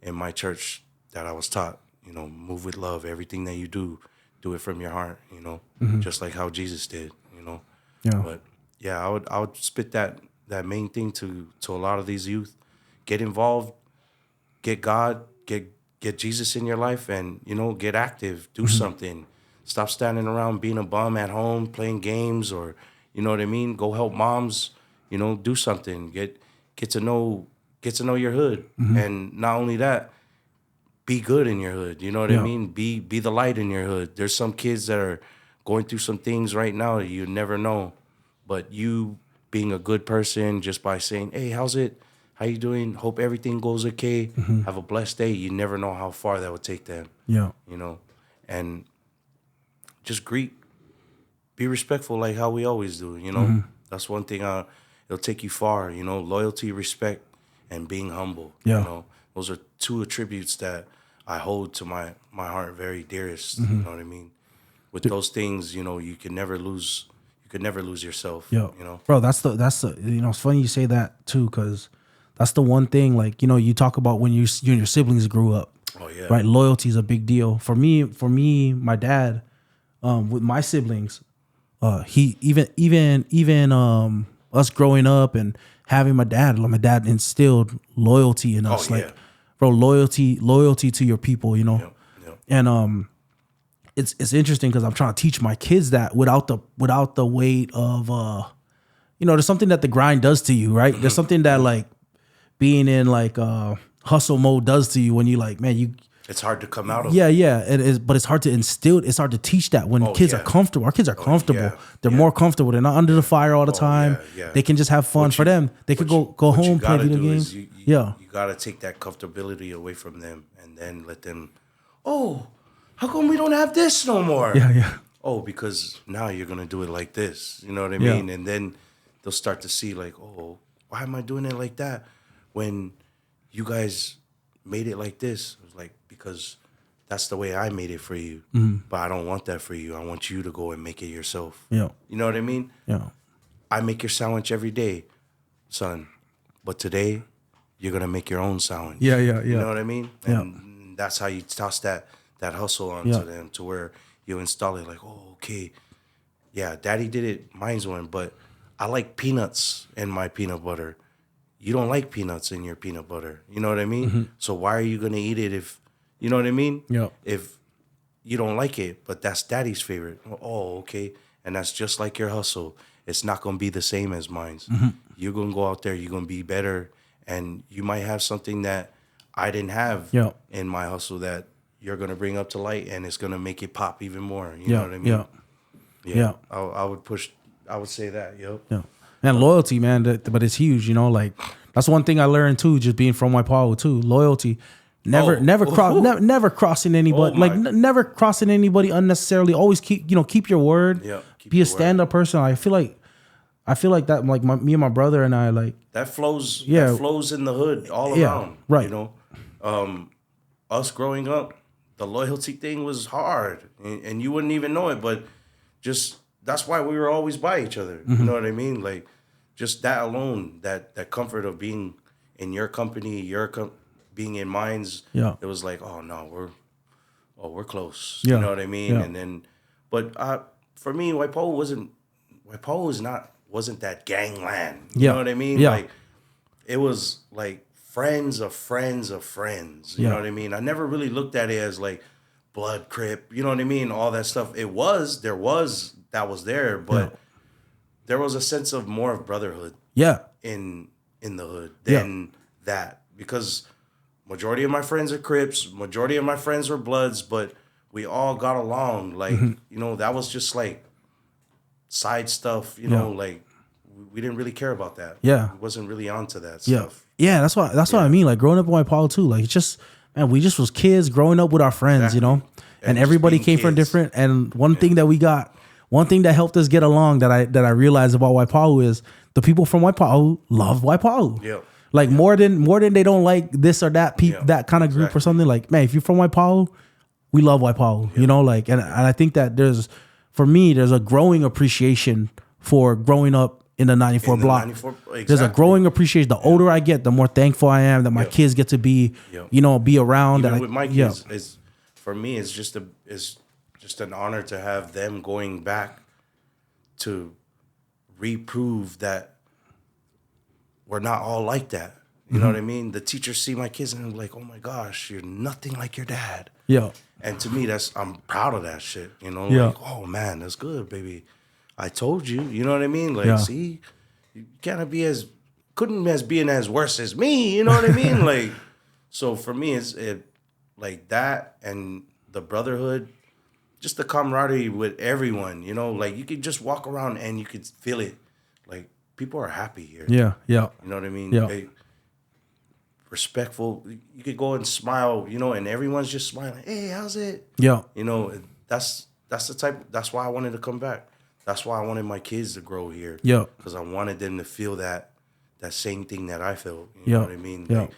in my church that I was taught, you know, move with love. Everything that you do it from your heart, you know, just like how Jesus did, you know. Yeah. But yeah, I would spit that main thing to a lot of these youth. Get involved, get God, get Jesus in your life, and, you know, get active, do something. Stop standing around being a bum at home, playing games, or, you know what I mean? Go help moms, you know, do something. Get to know your hood. And not only that, be good in your hood. You know what I mean? Be the light in your hood. There's some kids that are going through some things right now that you never know. But you being a good person just by saying, hey, how's it? How you doing? Hope everything goes okay. Have a blessed day. You never know how far that would take them. Yeah. You know? And just be respectful like how we always do, you know? That's one thing it'll take you far, you know? Loyalty, respect, and being humble. Yeah. You know? Those are 2 attributes that I hold to my heart very dearest. You know what I mean? With those things, you know, you can never lose yourself. Yeah. You know? Bro, that's the you know, it's funny you say that too, because that's the one thing, like, you know, you talk about when you and your siblings grew up. Oh yeah. Right? Loyalty is a big deal. For me, my dad, with my siblings, he even us growing up and having my dad instilled loyalty in us. Like, bro, loyalty to your people, you know. And it's interesting because I'm trying to teach my kids that without the weight of you know, there's something that the grind does to you, right? There's something that like being in like hustle mode does to you when you like, man, it's hard to come out of. Yeah, it is, but it's hard to instill. It's hard to teach that when kids are comfortable. Our kids are comfortable. They're more comfortable. They're not under the fire all the time. They can just have fun. For them, they could go home, play video games. You got to take that comfortability away from them and then let them, oh, how come we don't have this no more? Yeah. Oh, because now you're going to do it like this. You know what I mean? And then they'll start to see like, oh, why am I doing it like that when you guys made it like this? It was like, because that's the way I made it for you. But I don't want that for you. I want you to go and make it yourself. Yeah. You know what I mean? Yeah. I make your sandwich every day, son. But today, you're going to make your own sandwich. Yeah. You know what I mean? And that's how you toss that hustle onto them to where you install it like, oh, okay. Yeah, daddy did it, mine's one, but I like peanuts in my peanut butter. You don't like peanuts in your peanut butter. You know what I mean? So why are you going to eat it if, you know what I mean? Yeah. If you don't like it, but that's daddy's favorite. Oh, okay. And that's just like your hustle. It's not going to be the same as mine. You're going to go out there, you're going to be better, and you might have something that I didn't have in my hustle that you're going to bring up to light, and it's going to make it pop even more. You know what I mean? Yeah. I would say that, Yeah. And loyalty, man, but it's huge, you know, like that's one thing I learned too, just being from WAIPAHU too. Loyalty. Never crossing anybody, never crossing anybody unnecessarily. Always keep your word. Yeah. Be a stand-up person. I feel like that, like me and my brother and I, like that flows. Yeah. That flows in the hood all around. Right. You know, us growing up, the loyalty thing was hard, and you wouldn't even know it, but just that's why we were always by each other. You know what I mean? Like, just that alone, that comfort of being in your company, being in mine's. Yeah. It was like, oh no, we're close. Yeah. You know what I mean? Yeah. And then, but for me, WAIPAHU wasn't that gangland. You Yeah. know what I mean? Yeah. Like it was like friends of friends of friends. You know what I mean? I never really looked at it as like blood crip. You know what I mean? All that stuff. That was there, but there was a sense of more of brotherhood. Yeah. In the hood than that, because majority of my friends are Crips, majority of my friends were Bloods, but we all got along. Like, you know, that was just like side stuff, you know, like we didn't really care about that. Yeah. We wasn't really onto that stuff. stuff. Yeah, that's what I mean. Like growing up in Waipahu too, like it's just, man, we just was kids growing up with our friends, you know, and everybody came from different. And one thing that helped us get along that I realized about Waipahu is the people from Waipahu love Waipahu. Yeah. Like more than they don't like this or that that kind of group or something. Like, man, if you're from Waipahu, we love Waipahu. You know, like, and I think that there's a growing appreciation for growing up in the 94 block. There's a growing appreciation. The older I get, the more thankful I am that my kids get to be, you know, be around. Even with my kids, is for me, it's just an honor to have them going back to reprove that we're not all like that. You know what I mean? The teachers see my kids and they're like, oh my gosh, you're nothing like your dad. Yeah. And to me, I'm proud of that shit. You know, like, oh man, that's good, baby. I told you, you know what I mean? Like, see, you can't be couldn't being as worse as me, you know what I mean? Like, so for me, it's like that and the brotherhood, just the camaraderie with everyone, you know, like you could just walk around and you could feel it. Like people are happy here. Yeah. Yeah. You know what I mean? Yeah. They, respectful. You could go and smile, you know, and everyone's just smiling. Hey, how's it? Yeah. You know, that's the type, that's why I wanted to come back. That's why I wanted my kids to grow here. Yeah. Because I wanted them to feel that same thing that I felt. You know what I mean? Yeah. Like,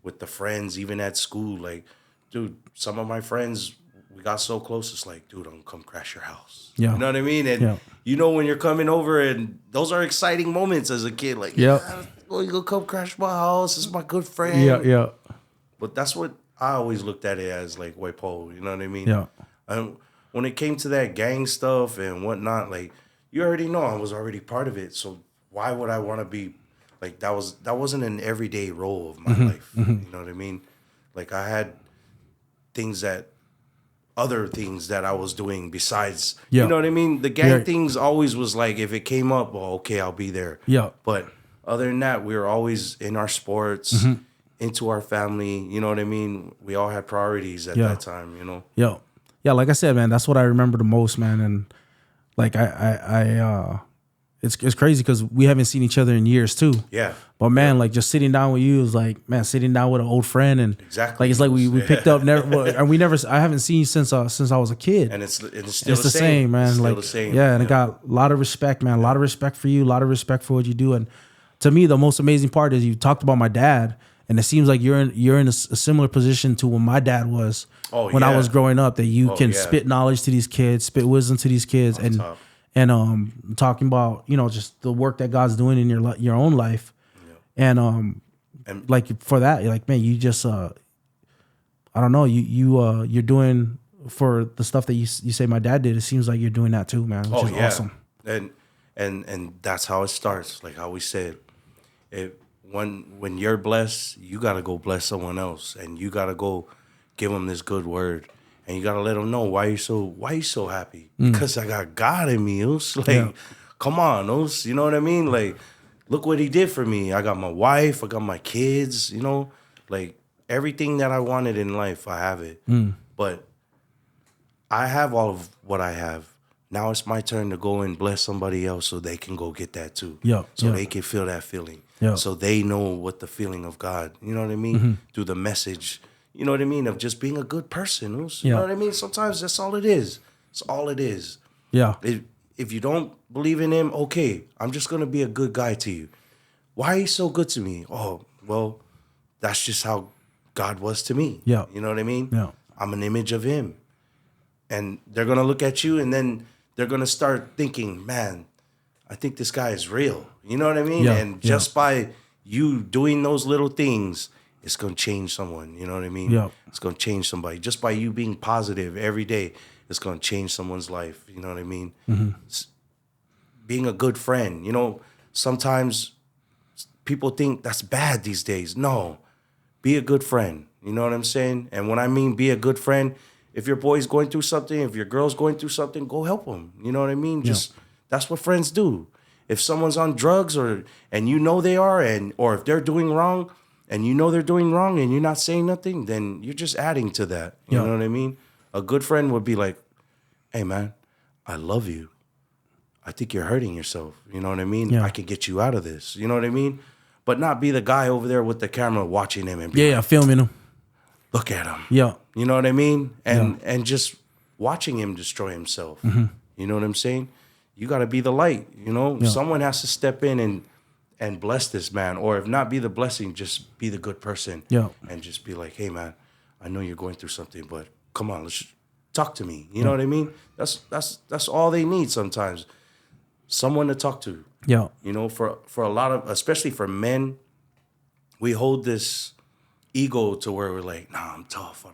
with the friends, even at school, like, dude, some of my friends, we got so close. It's like, dude, I'm gonna come crash your house. Yeah. You know what I mean? And you know when you're coming over, and those are exciting moments as a kid. Like, yeah, well, you gonna come crash my house? This is my good friend. Yeah, yeah. But that's what I always looked at it as, like Waipahu. You know what I mean? Yeah. When it came to that gang stuff and whatnot, like you already know I was already part of it. So why would I want to be like that wasn't an everyday role of my life. You know what I mean? Like I had other things that I was doing besides, you know what I mean? The gang things always was like, if it came up, well, okay, I'll be there. Yeah. But other than that, we were always in our sports, into our family. You know what I mean? We all had priorities at that time, you know? Yeah. Yeah, like I said, man, that's what I remember the most, man. And like it's crazy because we haven't seen each other in years too. Yeah. But man, like just sitting down with you is like, man, sitting down with an old friend and exactly. Like it's like we picked up and I haven't seen you since I was a kid. And it's still the same, man. It's like still the same. Yeah, and I got a lot of respect, man. A lot of respect for you, a lot of respect for what you do. And to me, the most amazing part is you talked about my dad. And it seems like you're in a similar position to when my dad was when I was growing up. That you can spit knowledge to these kids, spit wisdom to these kids, and talking about just the work that God's doing in your own life, and like for that, like man, you just I don't know, you're doing for the stuff that you say my dad did. It seems like you're doing that too, man, which is awesome. And that's how it starts. Like how we said, when you're blessed, you got to go bless someone else, and you got to go give them this good word, and you got to let them know why you so happy. Because I got God in me. Like, come on, you know what I mean? Like, look what he did for me. I got my wife, I got my kids, like everything that I wanted in life, I have it. But I have all of what I have. Now it's my turn to go and bless somebody else so they can go get that too. They can feel that feeling. So they know what the feeling of God, you know what I mean? Through the message, you know what I mean? Of just being a good person. You know what I mean? Sometimes that's all it is. It's all it is. Yeah. If you don't believe in him, okay, I'm just going to be a good guy to you. Why are you so good to me? Oh, well, that's just how God was to me. Yeah. You know what I mean? Yeah. I'm an image of him. And they're going to look at you and then they're going to start thinking, man, I think this guy is real. You know what I mean? And just by you doing those little things, it's going to change someone. You know what I mean? It's going to change somebody. Just by you being positive every day, it's going to change someone's life. You know what I mean? being a good friend. You know, sometimes people think that's bad these days. No, be a good friend. You know what I'm saying? And when I mean be a good friend, if your boy's going through something, if your girl's going through something, go help them. You know what I mean? Just that's what friends do. If someone's on drugs and you know they are, or if they're doing wrong and you know they're doing wrong and you're not saying nothing, then you're just adding to that. You know what I mean? A good friend would be like, hey man, I love you. I think you're hurting yourself. You know what I mean? I can get you out of this. You know what I mean? But not be the guy over there with the camera watching him and be like, filming him. Look at him. Yeah. You know what I mean? And just watching him destroy himself. You know what I'm saying? You got to be the light, you know? Someone has to step in and bless this man. Or if not be the blessing, just be the good person. And just be like, hey, man, I know you're going through something, but come on, let's talk to me. You know what I mean? That's all they need sometimes. Someone to talk to. You know, for a lot of, especially for men, we hold this ego to where we're like, nah, I'm tough.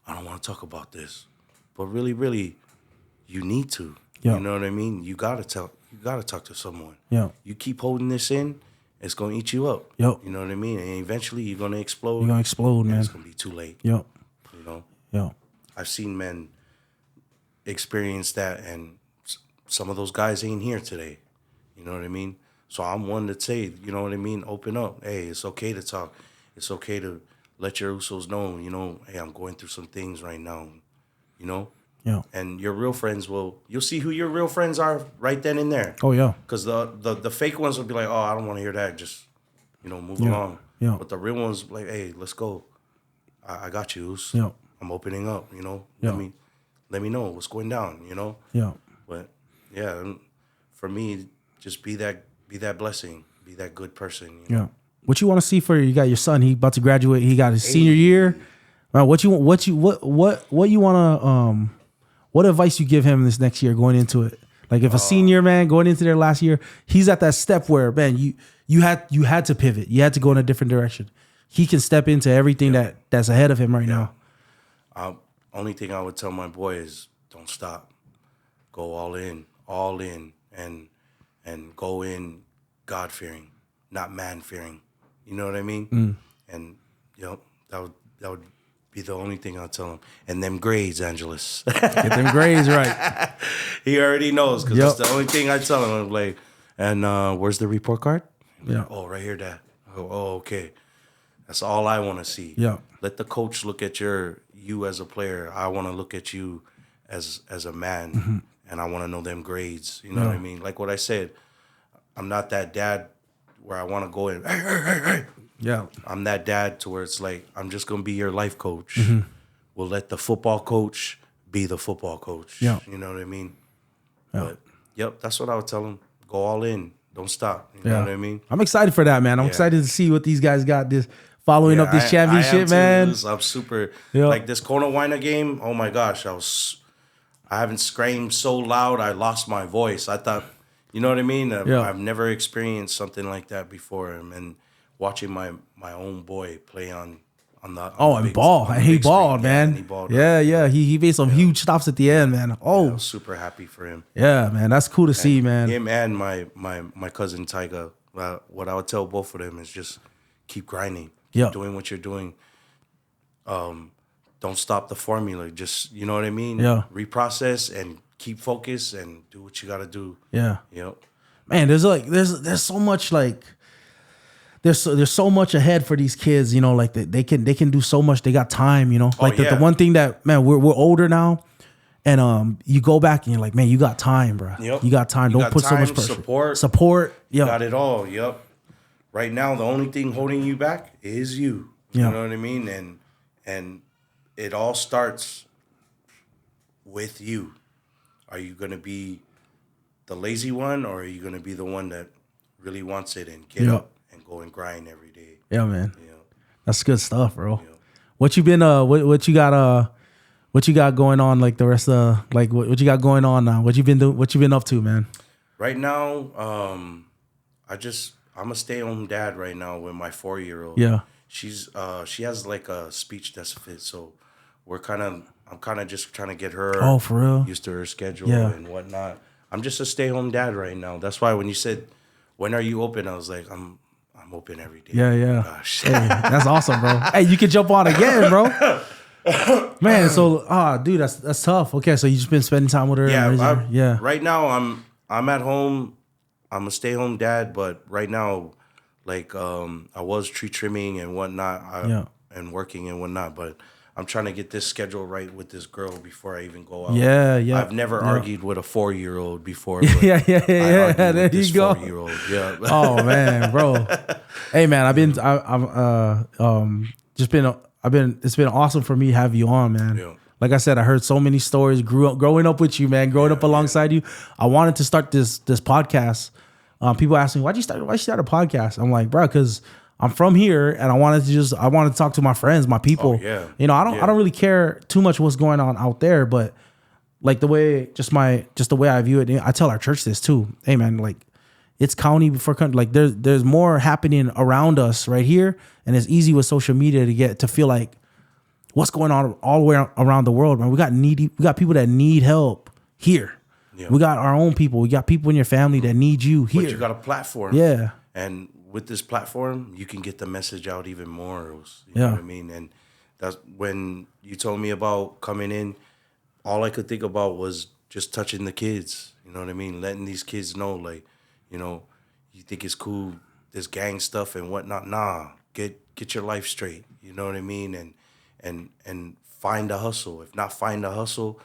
I don't want to talk about this. But really, really, you need to. You know what I mean? You gotta talk to someone. You keep holding this in, it's gonna eat you up. You know what I mean? And eventually you're gonna explode. You're gonna explode, man. It's gonna be too late. You know? I've seen men experience that, and some of those guys ain't here today. You know what I mean? So I'm one to say, you know what I mean? Open up. Hey, it's okay to talk. It's okay to let your Usos know, you know, hey, I'm going through some things right now, you know? And your real friends you'll see who your real friends are right then and there. Because the fake ones will be like, oh, I don't want to hear that. Just, you know, move along. But the real ones like, hey, let's go. I got you, Us. I'm opening up, you know? Let me know what's going down, you know? But, yeah, for me, just be that blessing. Be that good person, you know? What you want to see for you got your son, he about to graduate, he got his senior year. What you want to what advice you give him this next year going into it? Like if a senior, man, going into their last year, he's at that step where, man, you had to pivot. You had to go in a different direction. He can step into everything that's ahead of him right now. Only thing I would tell my boy is don't stop. Go all in, and go in God-fearing, not man-fearing. You know what I mean? And, that would be the only thing I'll tell him. And them grades, Angelus. Get them grades right. He already knows, because that's the only thing I tell him. I'm like, and where's the report card? Oh, right here, Dad. Oh, okay. That's all I want to see. Let the coach look at you as a player. I want to look at you as a man, and I want to know them grades. You know what I mean? Like what I said, I'm not that dad where I want to go in, hey. I'm that dad to where it's like, I'm just going to be your life coach. We'll let the football coach be the football coach. You know what I mean? But, that's what I would tell him. Go all in. Don't stop. You know what I mean? I'm excited for that, man. I'm excited to see what these guys got this following up this championship, man. I'm super, like this Kona Waina game, oh my gosh, I haven't screamed so loud, I lost my voice. I thought, you know what I mean? I've never experienced something like that before. And watching my own boy play on the and ball. And he balled, man. He balled. He made some huge stops at the end, man. I was super happy for him. Yeah, man. That's cool to see, man. Him and my cousin Tyga. What I would tell both of them is just keep grinding. Keep doing what you're doing. Don't stop the formula. Just, you know what I mean? Reprocess and keep focused and do what you got to do. Man, there's so much like there's so much ahead for these kids, you know, like they can do so much. They got time, you know. Like the one thing that, man, we're older now, and you go back and you're like, man, you got time, bro. You got time. Don't put so much pressure. Support. You got it all. Right now, the only thing holding you back is you. You know what I mean? And it all starts with you. Are you gonna be the lazy one, or are you gonna be the one that really wants it and get up and go and grind every day? Yeah, man. That's good stuff, bro. What you been what you got going on, like the rest of like what you got going on now? What you been up to, man? Right now, I'm a stay-at-home dad right now with my 4-year-old. She has like a speech deficit, so I'm kind of just trying to get her for real? used to her schedule and whatnot. I'm just a stay-home dad right now. That's why when you said, when are you open? I was like, I'm open every day. Yeah. Gosh. Hey, that's awesome, bro. Hey, you can jump on again, bro. Man, so dude, that's tough. Okay, so you just been spending time with her. Yeah. Right now I'm at home. I'm a stay-home dad, but right now, like I was tree trimming and whatnot, and working and whatnot, but I'm trying to get this schedule right with this girl before I even go out. Yeah. I've never argued with a 4-year-old before. But Yeah. There you go. 4-year-old. Yeah. Oh man, bro. Hey man, it's been awesome for me to have you on, man. Yeah. Like I said, I heard so many stories growing up with you, man, growing up alongside you. I wanted to start this podcast. People ask me, why'd you start a podcast? I'm like, bro, because I'm from here and I wanted to talk to my friends, my people. Oh, yeah. You know, I don't really care too much what's going on out there, but like the way I view it, I tell our church this too. Hey man, like it's county before country. Like there's more happening around us right here, and it's easy with social media to feel like what's going on all the way around the world, man. We got people that need help here. Yeah. We got our own people. We got people in your family that need you here. But you got a platform. Yeah. And with this platform, you can get the message out even more. You know what I mean? And that's when you told me about coming in, all I could think about was just touching the kids. You know what I mean? Letting these kids know, like, you know, you think it's cool, this gang stuff and whatnot. Nah, get your life straight. You know what I mean? And find a hustle. If not find a hustle,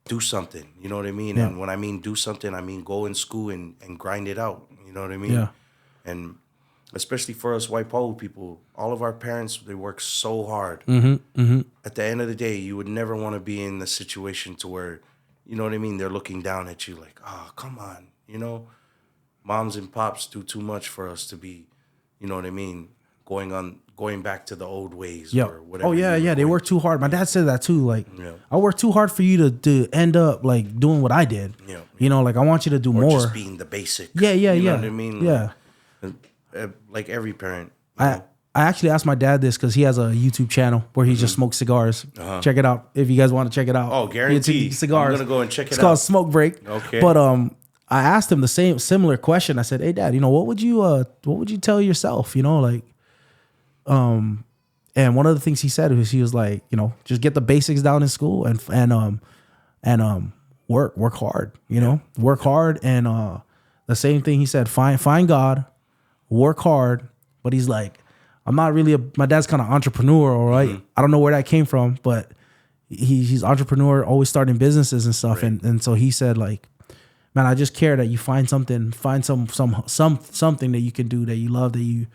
do something. You know what I mean? Yeah. And when I mean do something, I mean go in school and grind it out. You know what I mean? Yeah. And especially for us WAIPAHU people, all of our parents, they work so hard. At the end of the day, you would never want to be in the situation to where, you know what I mean, they're looking down at you like, oh, come on. You know, moms and pops do too much for us to be, you know what I mean, going back to the old ways or whatever. Oh, yeah. They work too hard. My dad said that too. Like, I work too hard for you to end up like doing what I did. Yeah. You know, like I want you to do more. Just being the basic. Yeah. You know what I mean? Yeah. Like every parent. I actually asked my dad this because he has a YouTube channel where he just smokes cigars. Check it out if you guys want to check it out. Oh, guaranteed. Cigars. I'm gonna go and check it out. It's called Smoke Break. Okay. But I asked him the similar question. I said, "Hey, Dad, you know what would you tell yourself? You know, like, and one of the things he said was he was like, you know, just get the basics down in school and work hard. You know, work hard and the same thing he said. Find God, work hard. But he's like, I'm not really my dad's kind of entrepreneurial, right? I don't know where that came from, but he's entrepreneur, always starting businesses and stuff. Right. And so he said like, man, I just care that you find something that you can do that you love, that you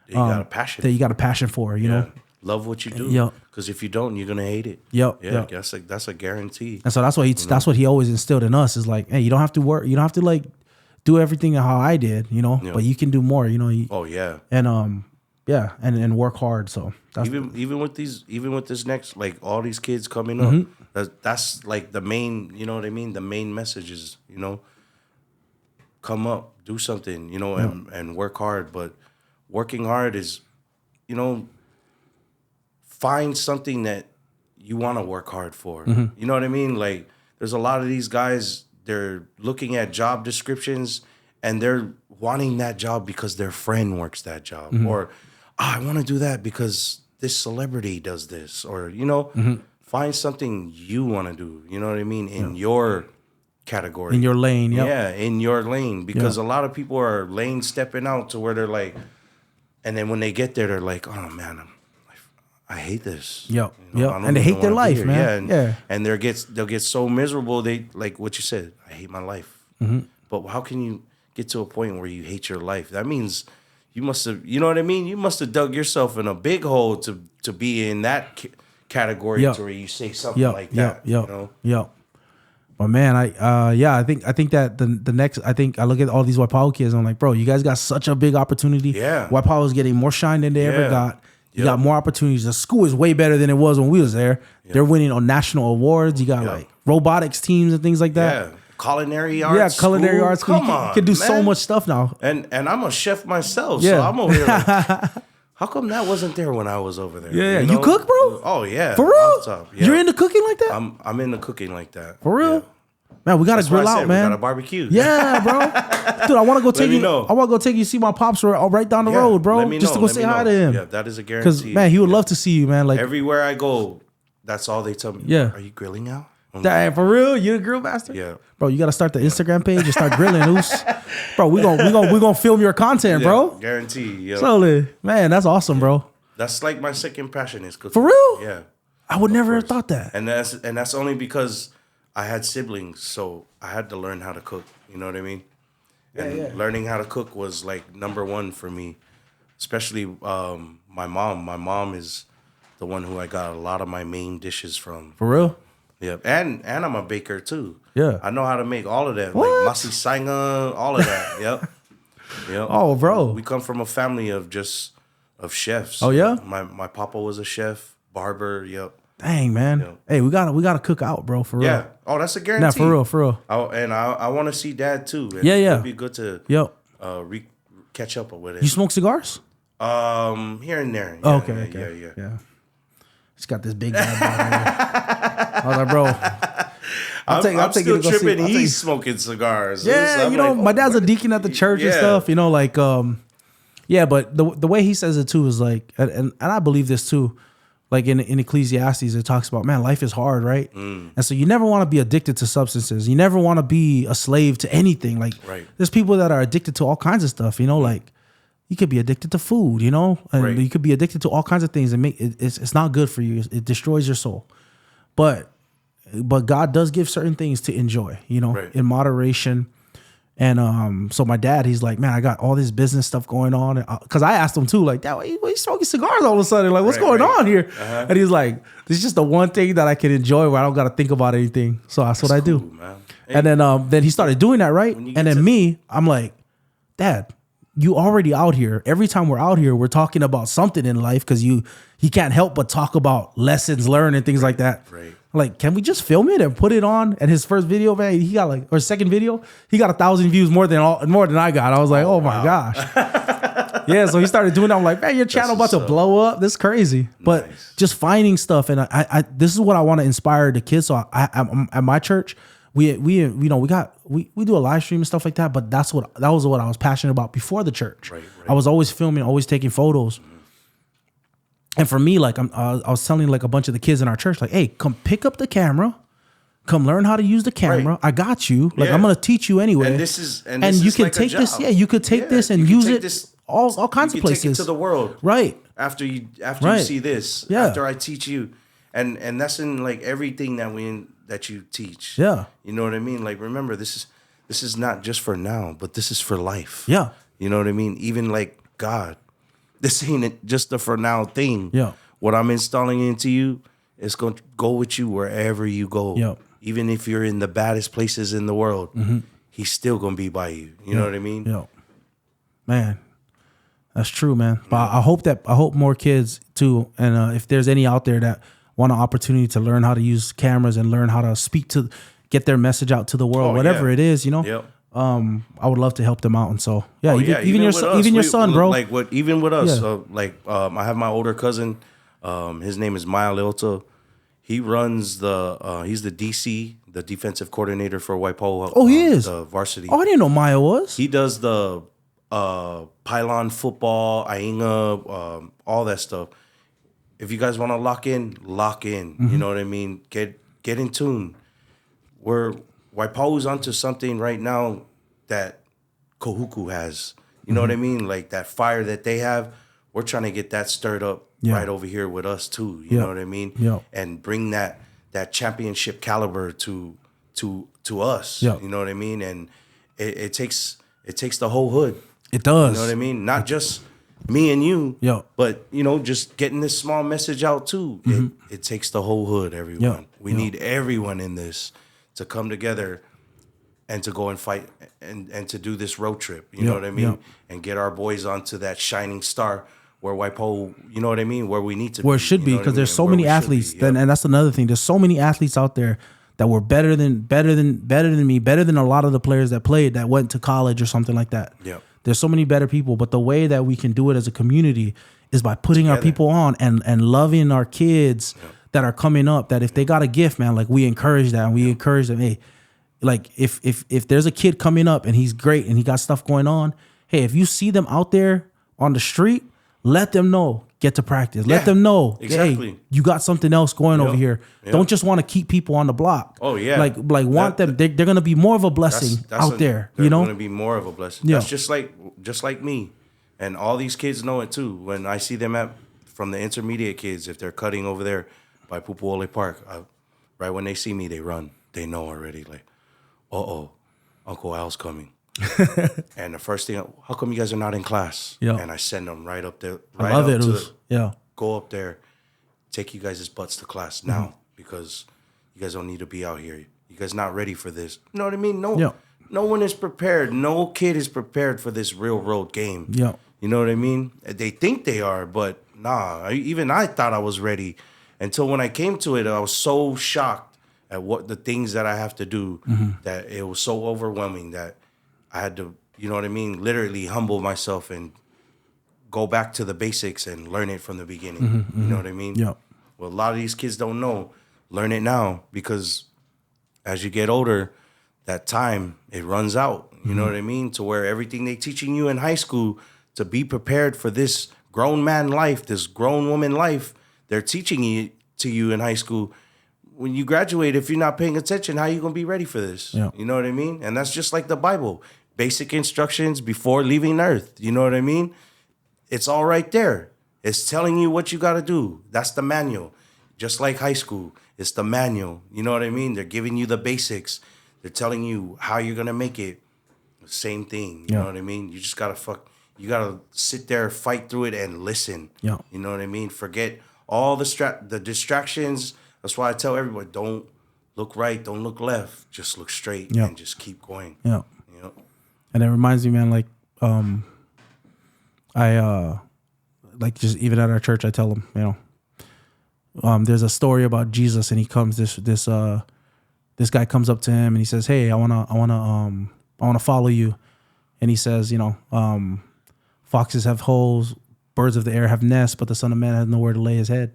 got a passion for, you know? Love what you do. Yep. Because if you don't, you're gonna hate it. Yep. That's a guarantee. And so that's what he always instilled in us is like, hey, you don't have to work, you don't have to like do everything how I did, you know, but you can do more, you know. And work hard. So that's even with this next, like all these kids coming up, that's like the main, you know what I mean? The main message is, you know, come up, do something, you know, and work hard. But working hard is, you know, find something that you want to work hard for. You know what I mean? Like there's a lot of these guys, they're looking at job descriptions and they're wanting that job because their friend works that job. Or, I want to do that because this celebrity does this. Or, you know, find something you want to do. You know what I mean? In your category. In your lane, Yeah, in your lane. Because a lot of people are lane stepping out to where they're like, and then when they get there, they're like, oh, man, I hate this. And they hate their life, man. And they'll get so miserable. They like what you said. I hate my life. But how can you get to a point where you hate your life? That means you must have, you know what I mean? You must have dug yourself in a big hole to be in that category to where you say something like that. You know? But man, I think that the next, I look at all these WAIPAHU kids and I'm like, bro, you guys got such a big opportunity. Yeah. WAIPAHU is getting more shine than they ever got. You got more opportunities. The school is way better than it was when we was there. They're winning on national awards. You got like robotics teams and things like that. Yeah. Culinary arts. Yeah, culinary arts. Come on, you can do so much stuff now. And I'm a chef myself, so I'm over here like, how come that wasn't there when I was over there? Yeah. You cook, bro? Oh, yeah. For real? You're into cooking like that? I'm into cooking like that. For real? Man, we gotta That's why grill I said out, man. We gotta barbecue. Yeah, bro. Dude, I want to go take me you. know. I want to go take you to see my pops right down the road, bro. Let me Just know, to go let say me hi know. to him. Yeah, that is a guarantee. Because man, he would love to see you, man. Like everywhere I go, that's all they tell me. Yeah. Are you grilling out? damn, for real, you the grill master? Yeah. Bro, you gotta start the Instagram page and start grilling, Oos. Bro, we gonna film your content, bro. Guarantee. Yeah. Slowly, man, that's awesome, bro. That's like my second passion is cooking. For real? Yeah. I would never have thought that. And that's only because I had siblings, so I had to learn how to cook. You know what I mean? And learning how to cook was like number one for me, especially my mom. My mom is the one who I got a lot of my main dishes from. For real? Yeah, and I'm a baker too. Yeah. I know how to make all of that, What? like masi sanga, all of that. Yep. Oh, bro. We come from a family of chefs. Oh, yeah? My papa was a chef, barber. Yep. Dang, man. Yeah. Hey, we gotta cook out, bro. For real. Yeah. Oh, that's a guarantee. Nah, for real. I want to see Dad too. And Yeah. It'd be good to Yo, catch up with it. you smoke cigars? Here and there. Oh, Yeah, okay. Yeah. He's got this big guy. I was like, bro. I'm still to go see- tripping. I'll take- He's smoking cigars. Yeah, I'm you know, like, my dad's a deacon at the church and Yeah. stuff. You know, like, yeah. But the way he says it too is like, and I believe this too. Like in Ecclesiastes, it talks about, man, life is hard, right? And so you never want to be addicted to substances. You never want to be a slave to anything. Like, there's people that are addicted to all kinds of stuff. You know, like you could be addicted to food. You know, and you could be addicted to all kinds of things, and it's not good for you. It destroys your soul. But God does give certain things to enjoy. You know, in moderation. And so my dad, he's like, man, I got all this business stuff going on. Because I asked him too, like, Dad, why you smoking cigars all of a sudden? Like, what's going on here? And he's like, this is just the one thing that I can enjoy where I don't got to think about anything. So that's what I do. Man. And then he started doing that, right? And then I'm like, Dad, you already out here. Every time we're out here, we're talking about something in life because he can't help but talk about lessons learned and things like that. Right. Like, can we just film it and put it on? And his first video, man, he got or second video, he got 1,000 views more than I got. I was like, oh my gosh. Yeah, so he started doing that. I'm like, man, your channel about to blow up. This is crazy. But just finding stuff, and I this is what I want to inspire the kids. So I'm at my church, we do a live stream and stuff like that. But that was what I was passionate about before the church. Right. I was always filming, always taking photos. And for me, like I was telling like a bunch of the kids in our church, like, hey, come pick up the camera, come learn how to use the camera. Right. I got you. Like I'm gonna teach you anyway. And this is you can like take this. Yeah, you could take this and use it all kinds of places. Take it to the world. Right. After you see this. Yeah. After I teach you, and that's in like everything that you teach. Yeah. You know what I mean? Like remember, this is not just for now, but this is for life. Yeah. You know what I mean? Even like God. This ain't just a for now thing. Yeah. What I'm installing into you is going to go with you wherever you go. Yeah. Even if you're in the baddest places in the world, he's still going to be by you. You know what I mean? Yeah. Man, that's true, man. But I hope more kids too. And if there's any out there that want an opportunity to learn how to use cameras and learn how to get their message out to the world, whatever it is, you know. Yep. I would love to help them out, and so even your son, bro. Like even with us, I have my older cousin. His name is Maya Leota. He runs he's the DC, the defensive coordinator for WAIPAHU. Oh, he is the varsity. Oh, I didn't know Maya was. He does the pylon football, Ainga, all that stuff. If you guys want to lock in. You know what I mean? Get in tune. WAIPAHU's onto something right now that Kahuku has. You know what I mean? Like that fire that they have, we're trying to get that stirred up right over here with us too. You know what I mean? Yeah. And bring that championship caliber to us. Yeah. You know what I mean? And it takes the whole hood. It does. You know what I mean? Not just me and you, but just getting this small message out too. It takes the whole hood, everyone. We need everyone in this to come together and to go and fight and to do this road trip. You know what I mean? And get our boys onto that shining star where WAIPAHU, you know what I mean? Where we need to be. Where it should be, because there's so many athletes. And that's another thing. There's so many athletes out there that were better than me, better than a lot of the players that played that went to college or something like that. Yeah. There's so many better people, but the way that we can do it as a community is by putting our people on and loving our kids that are coming up, that if they got a gift, man, like we encourage that, and we encourage them, hey, like if there's a kid coming up and he's great and he got stuff going on, hey, if you see them out there on the street, let them know. Get to practice. Let them know. Exactly. Hey, you got something else going over here. Don't just want to keep people on the block. Oh yeah. Like want them. They're gonna be more of a blessing out there. They're You know. Gonna be more of a blessing. That's just like me, and all these kids know it too. When I see them from the intermediate kids, if they're cutting over there by Pupuole Park, right when they see me, they run. They know already. Like, Uncle Al's coming. And the first thing, how come you guys are not in class? Yeah. And I send them right up there. Right, I love it. Go up there, take you guys' butts to class now because you guys don't need to be out here. You guys not ready for this. You know what I mean? No one is prepared. No kid is prepared for this real world game. Yeah. You know what I mean? They think they are, but nah. Even I thought I was ready until when I came to it, I was so shocked at what the things that I have to do that it was so overwhelming that I had to, you know what I mean, literally humble myself and go back to the basics and learn it from the beginning. You know what I mean? Yeah. Well, a lot of these kids don't know. Learn it now because as you get older, that time, it runs out. You know what I mean? To where everything they teaching you in high school to be prepared for this grown man life, this grown woman life, they're teaching it to you in high school. When you graduate, if you're not paying attention, how are you going to be ready for this? Yeah. You know what I mean? And that's just like the Bible. Basic instructions before leaving earth. You know what I mean? It's all right there. It's telling you what you got to do. That's the manual. Just like high school, it's the manual. You know what I mean? They're giving you the basics. They're telling you how you're going to make it. Same thing. You know what I mean? You just got to you got to sit there, fight through it, and listen. Yeah. You know what I mean? Forget all the distractions. That's why I tell everyone, don't look right, don't look left. Just look straight and just keep going. Yeah. You know? And it reminds me, man, like, I like just even at our church, I tell them, you know, there's a story about Jesus, and he comes this guy comes up to him and he says, "Hey, I wanna follow you," and he says, you know, foxes have holes, birds of the air have nests, but the Son of Man has nowhere to lay his head.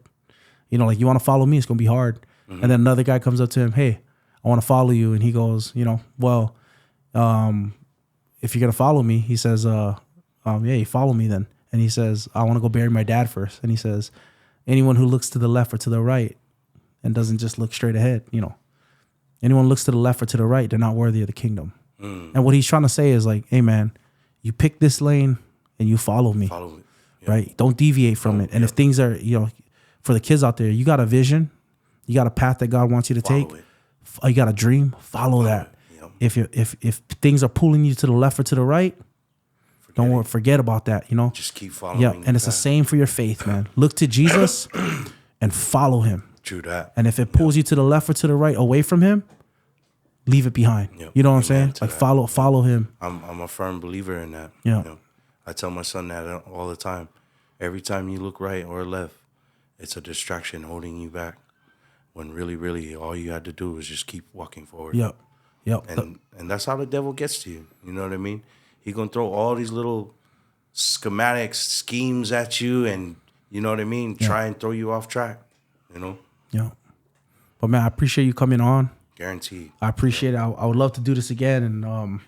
You know, like, you want to follow me, it's gonna be hard. And then another guy comes up to him, "Hey, I want to follow you," and he goes, you know, well, if you're gonna follow me, he says, yeah, you follow me then. And he says, "I want to go bury my dad first." And he says, "Anyone who looks to the left or to the right and doesn't just look straight ahead, you know, anyone looks to the left or to the right, they're not worthy of the kingdom." And what he's trying to say is like, hey man, you pick this lane and you follow me, right? Don't deviate from it. And if things are, you know, for the kids out there, you got a vision, you got a path that God wants you to take, you got a dream, follow that. If things are pulling you to the left or to the right, forget about that, you know? Just keep following. Yeah, and it's the same for your faith, man. Look to Jesus and follow him. True that. And if it pulls you to the left or to the right away from him, leave it behind. You know what I'm saying? Like, follow him. I'm a firm believer in that. Yeah. You know, I tell my son that all the time. Every time you look right or left, it's a distraction holding you back. When really, really, all you had to do was just keep walking forward. Yep. And that's how the devil gets to you. You know what I mean? He gonna throw all these little schematics, schemes at you, and you know what I mean? Try and throw you off track. You know? Yeah. But man, I appreciate you coming on. Guaranteed. I appreciate it. I would love to do this again, and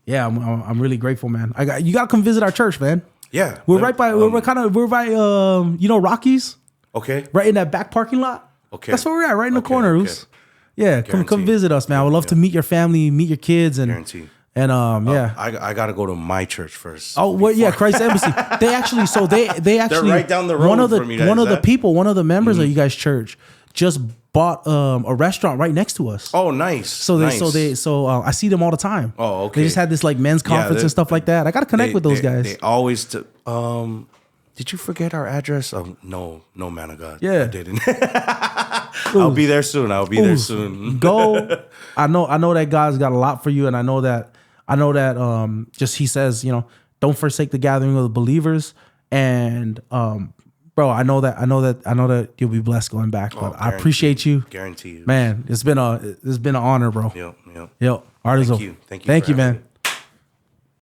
yeah, I'm really grateful, man. You gotta come visit our church, man. Yeah, we're right by we're by you know, Rockies. Okay. Right in that back parking lot. Okay. That's where we're at, right in the corner. Okay. Yeah, come visit us, man. I would love to meet your family, meet your kids, and guaranteed. And yeah, I gotta go to my church first. Oh well, yeah, Christ Embassy. They actually they're right down the road one of the from you guys, one of the members of you guys' church just bought a restaurant right next to us. Oh, nice. So I see them all the time. Oh, okay. They just had this like men's conference and stuff like that. I gotta connect with those guys. They always. Did you forget our address? Oh no, man of God. Yeah, I didn't. I'll be there soon. Go. I know that God's got a lot for you, and I know that just he says, you know, don't forsake the gathering of the believers, and bro, I know that you'll be blessed going back. But I appreciate you. Guarantee you. Man, it's been an honor, bro. Yep. Artizo. Thank you, man.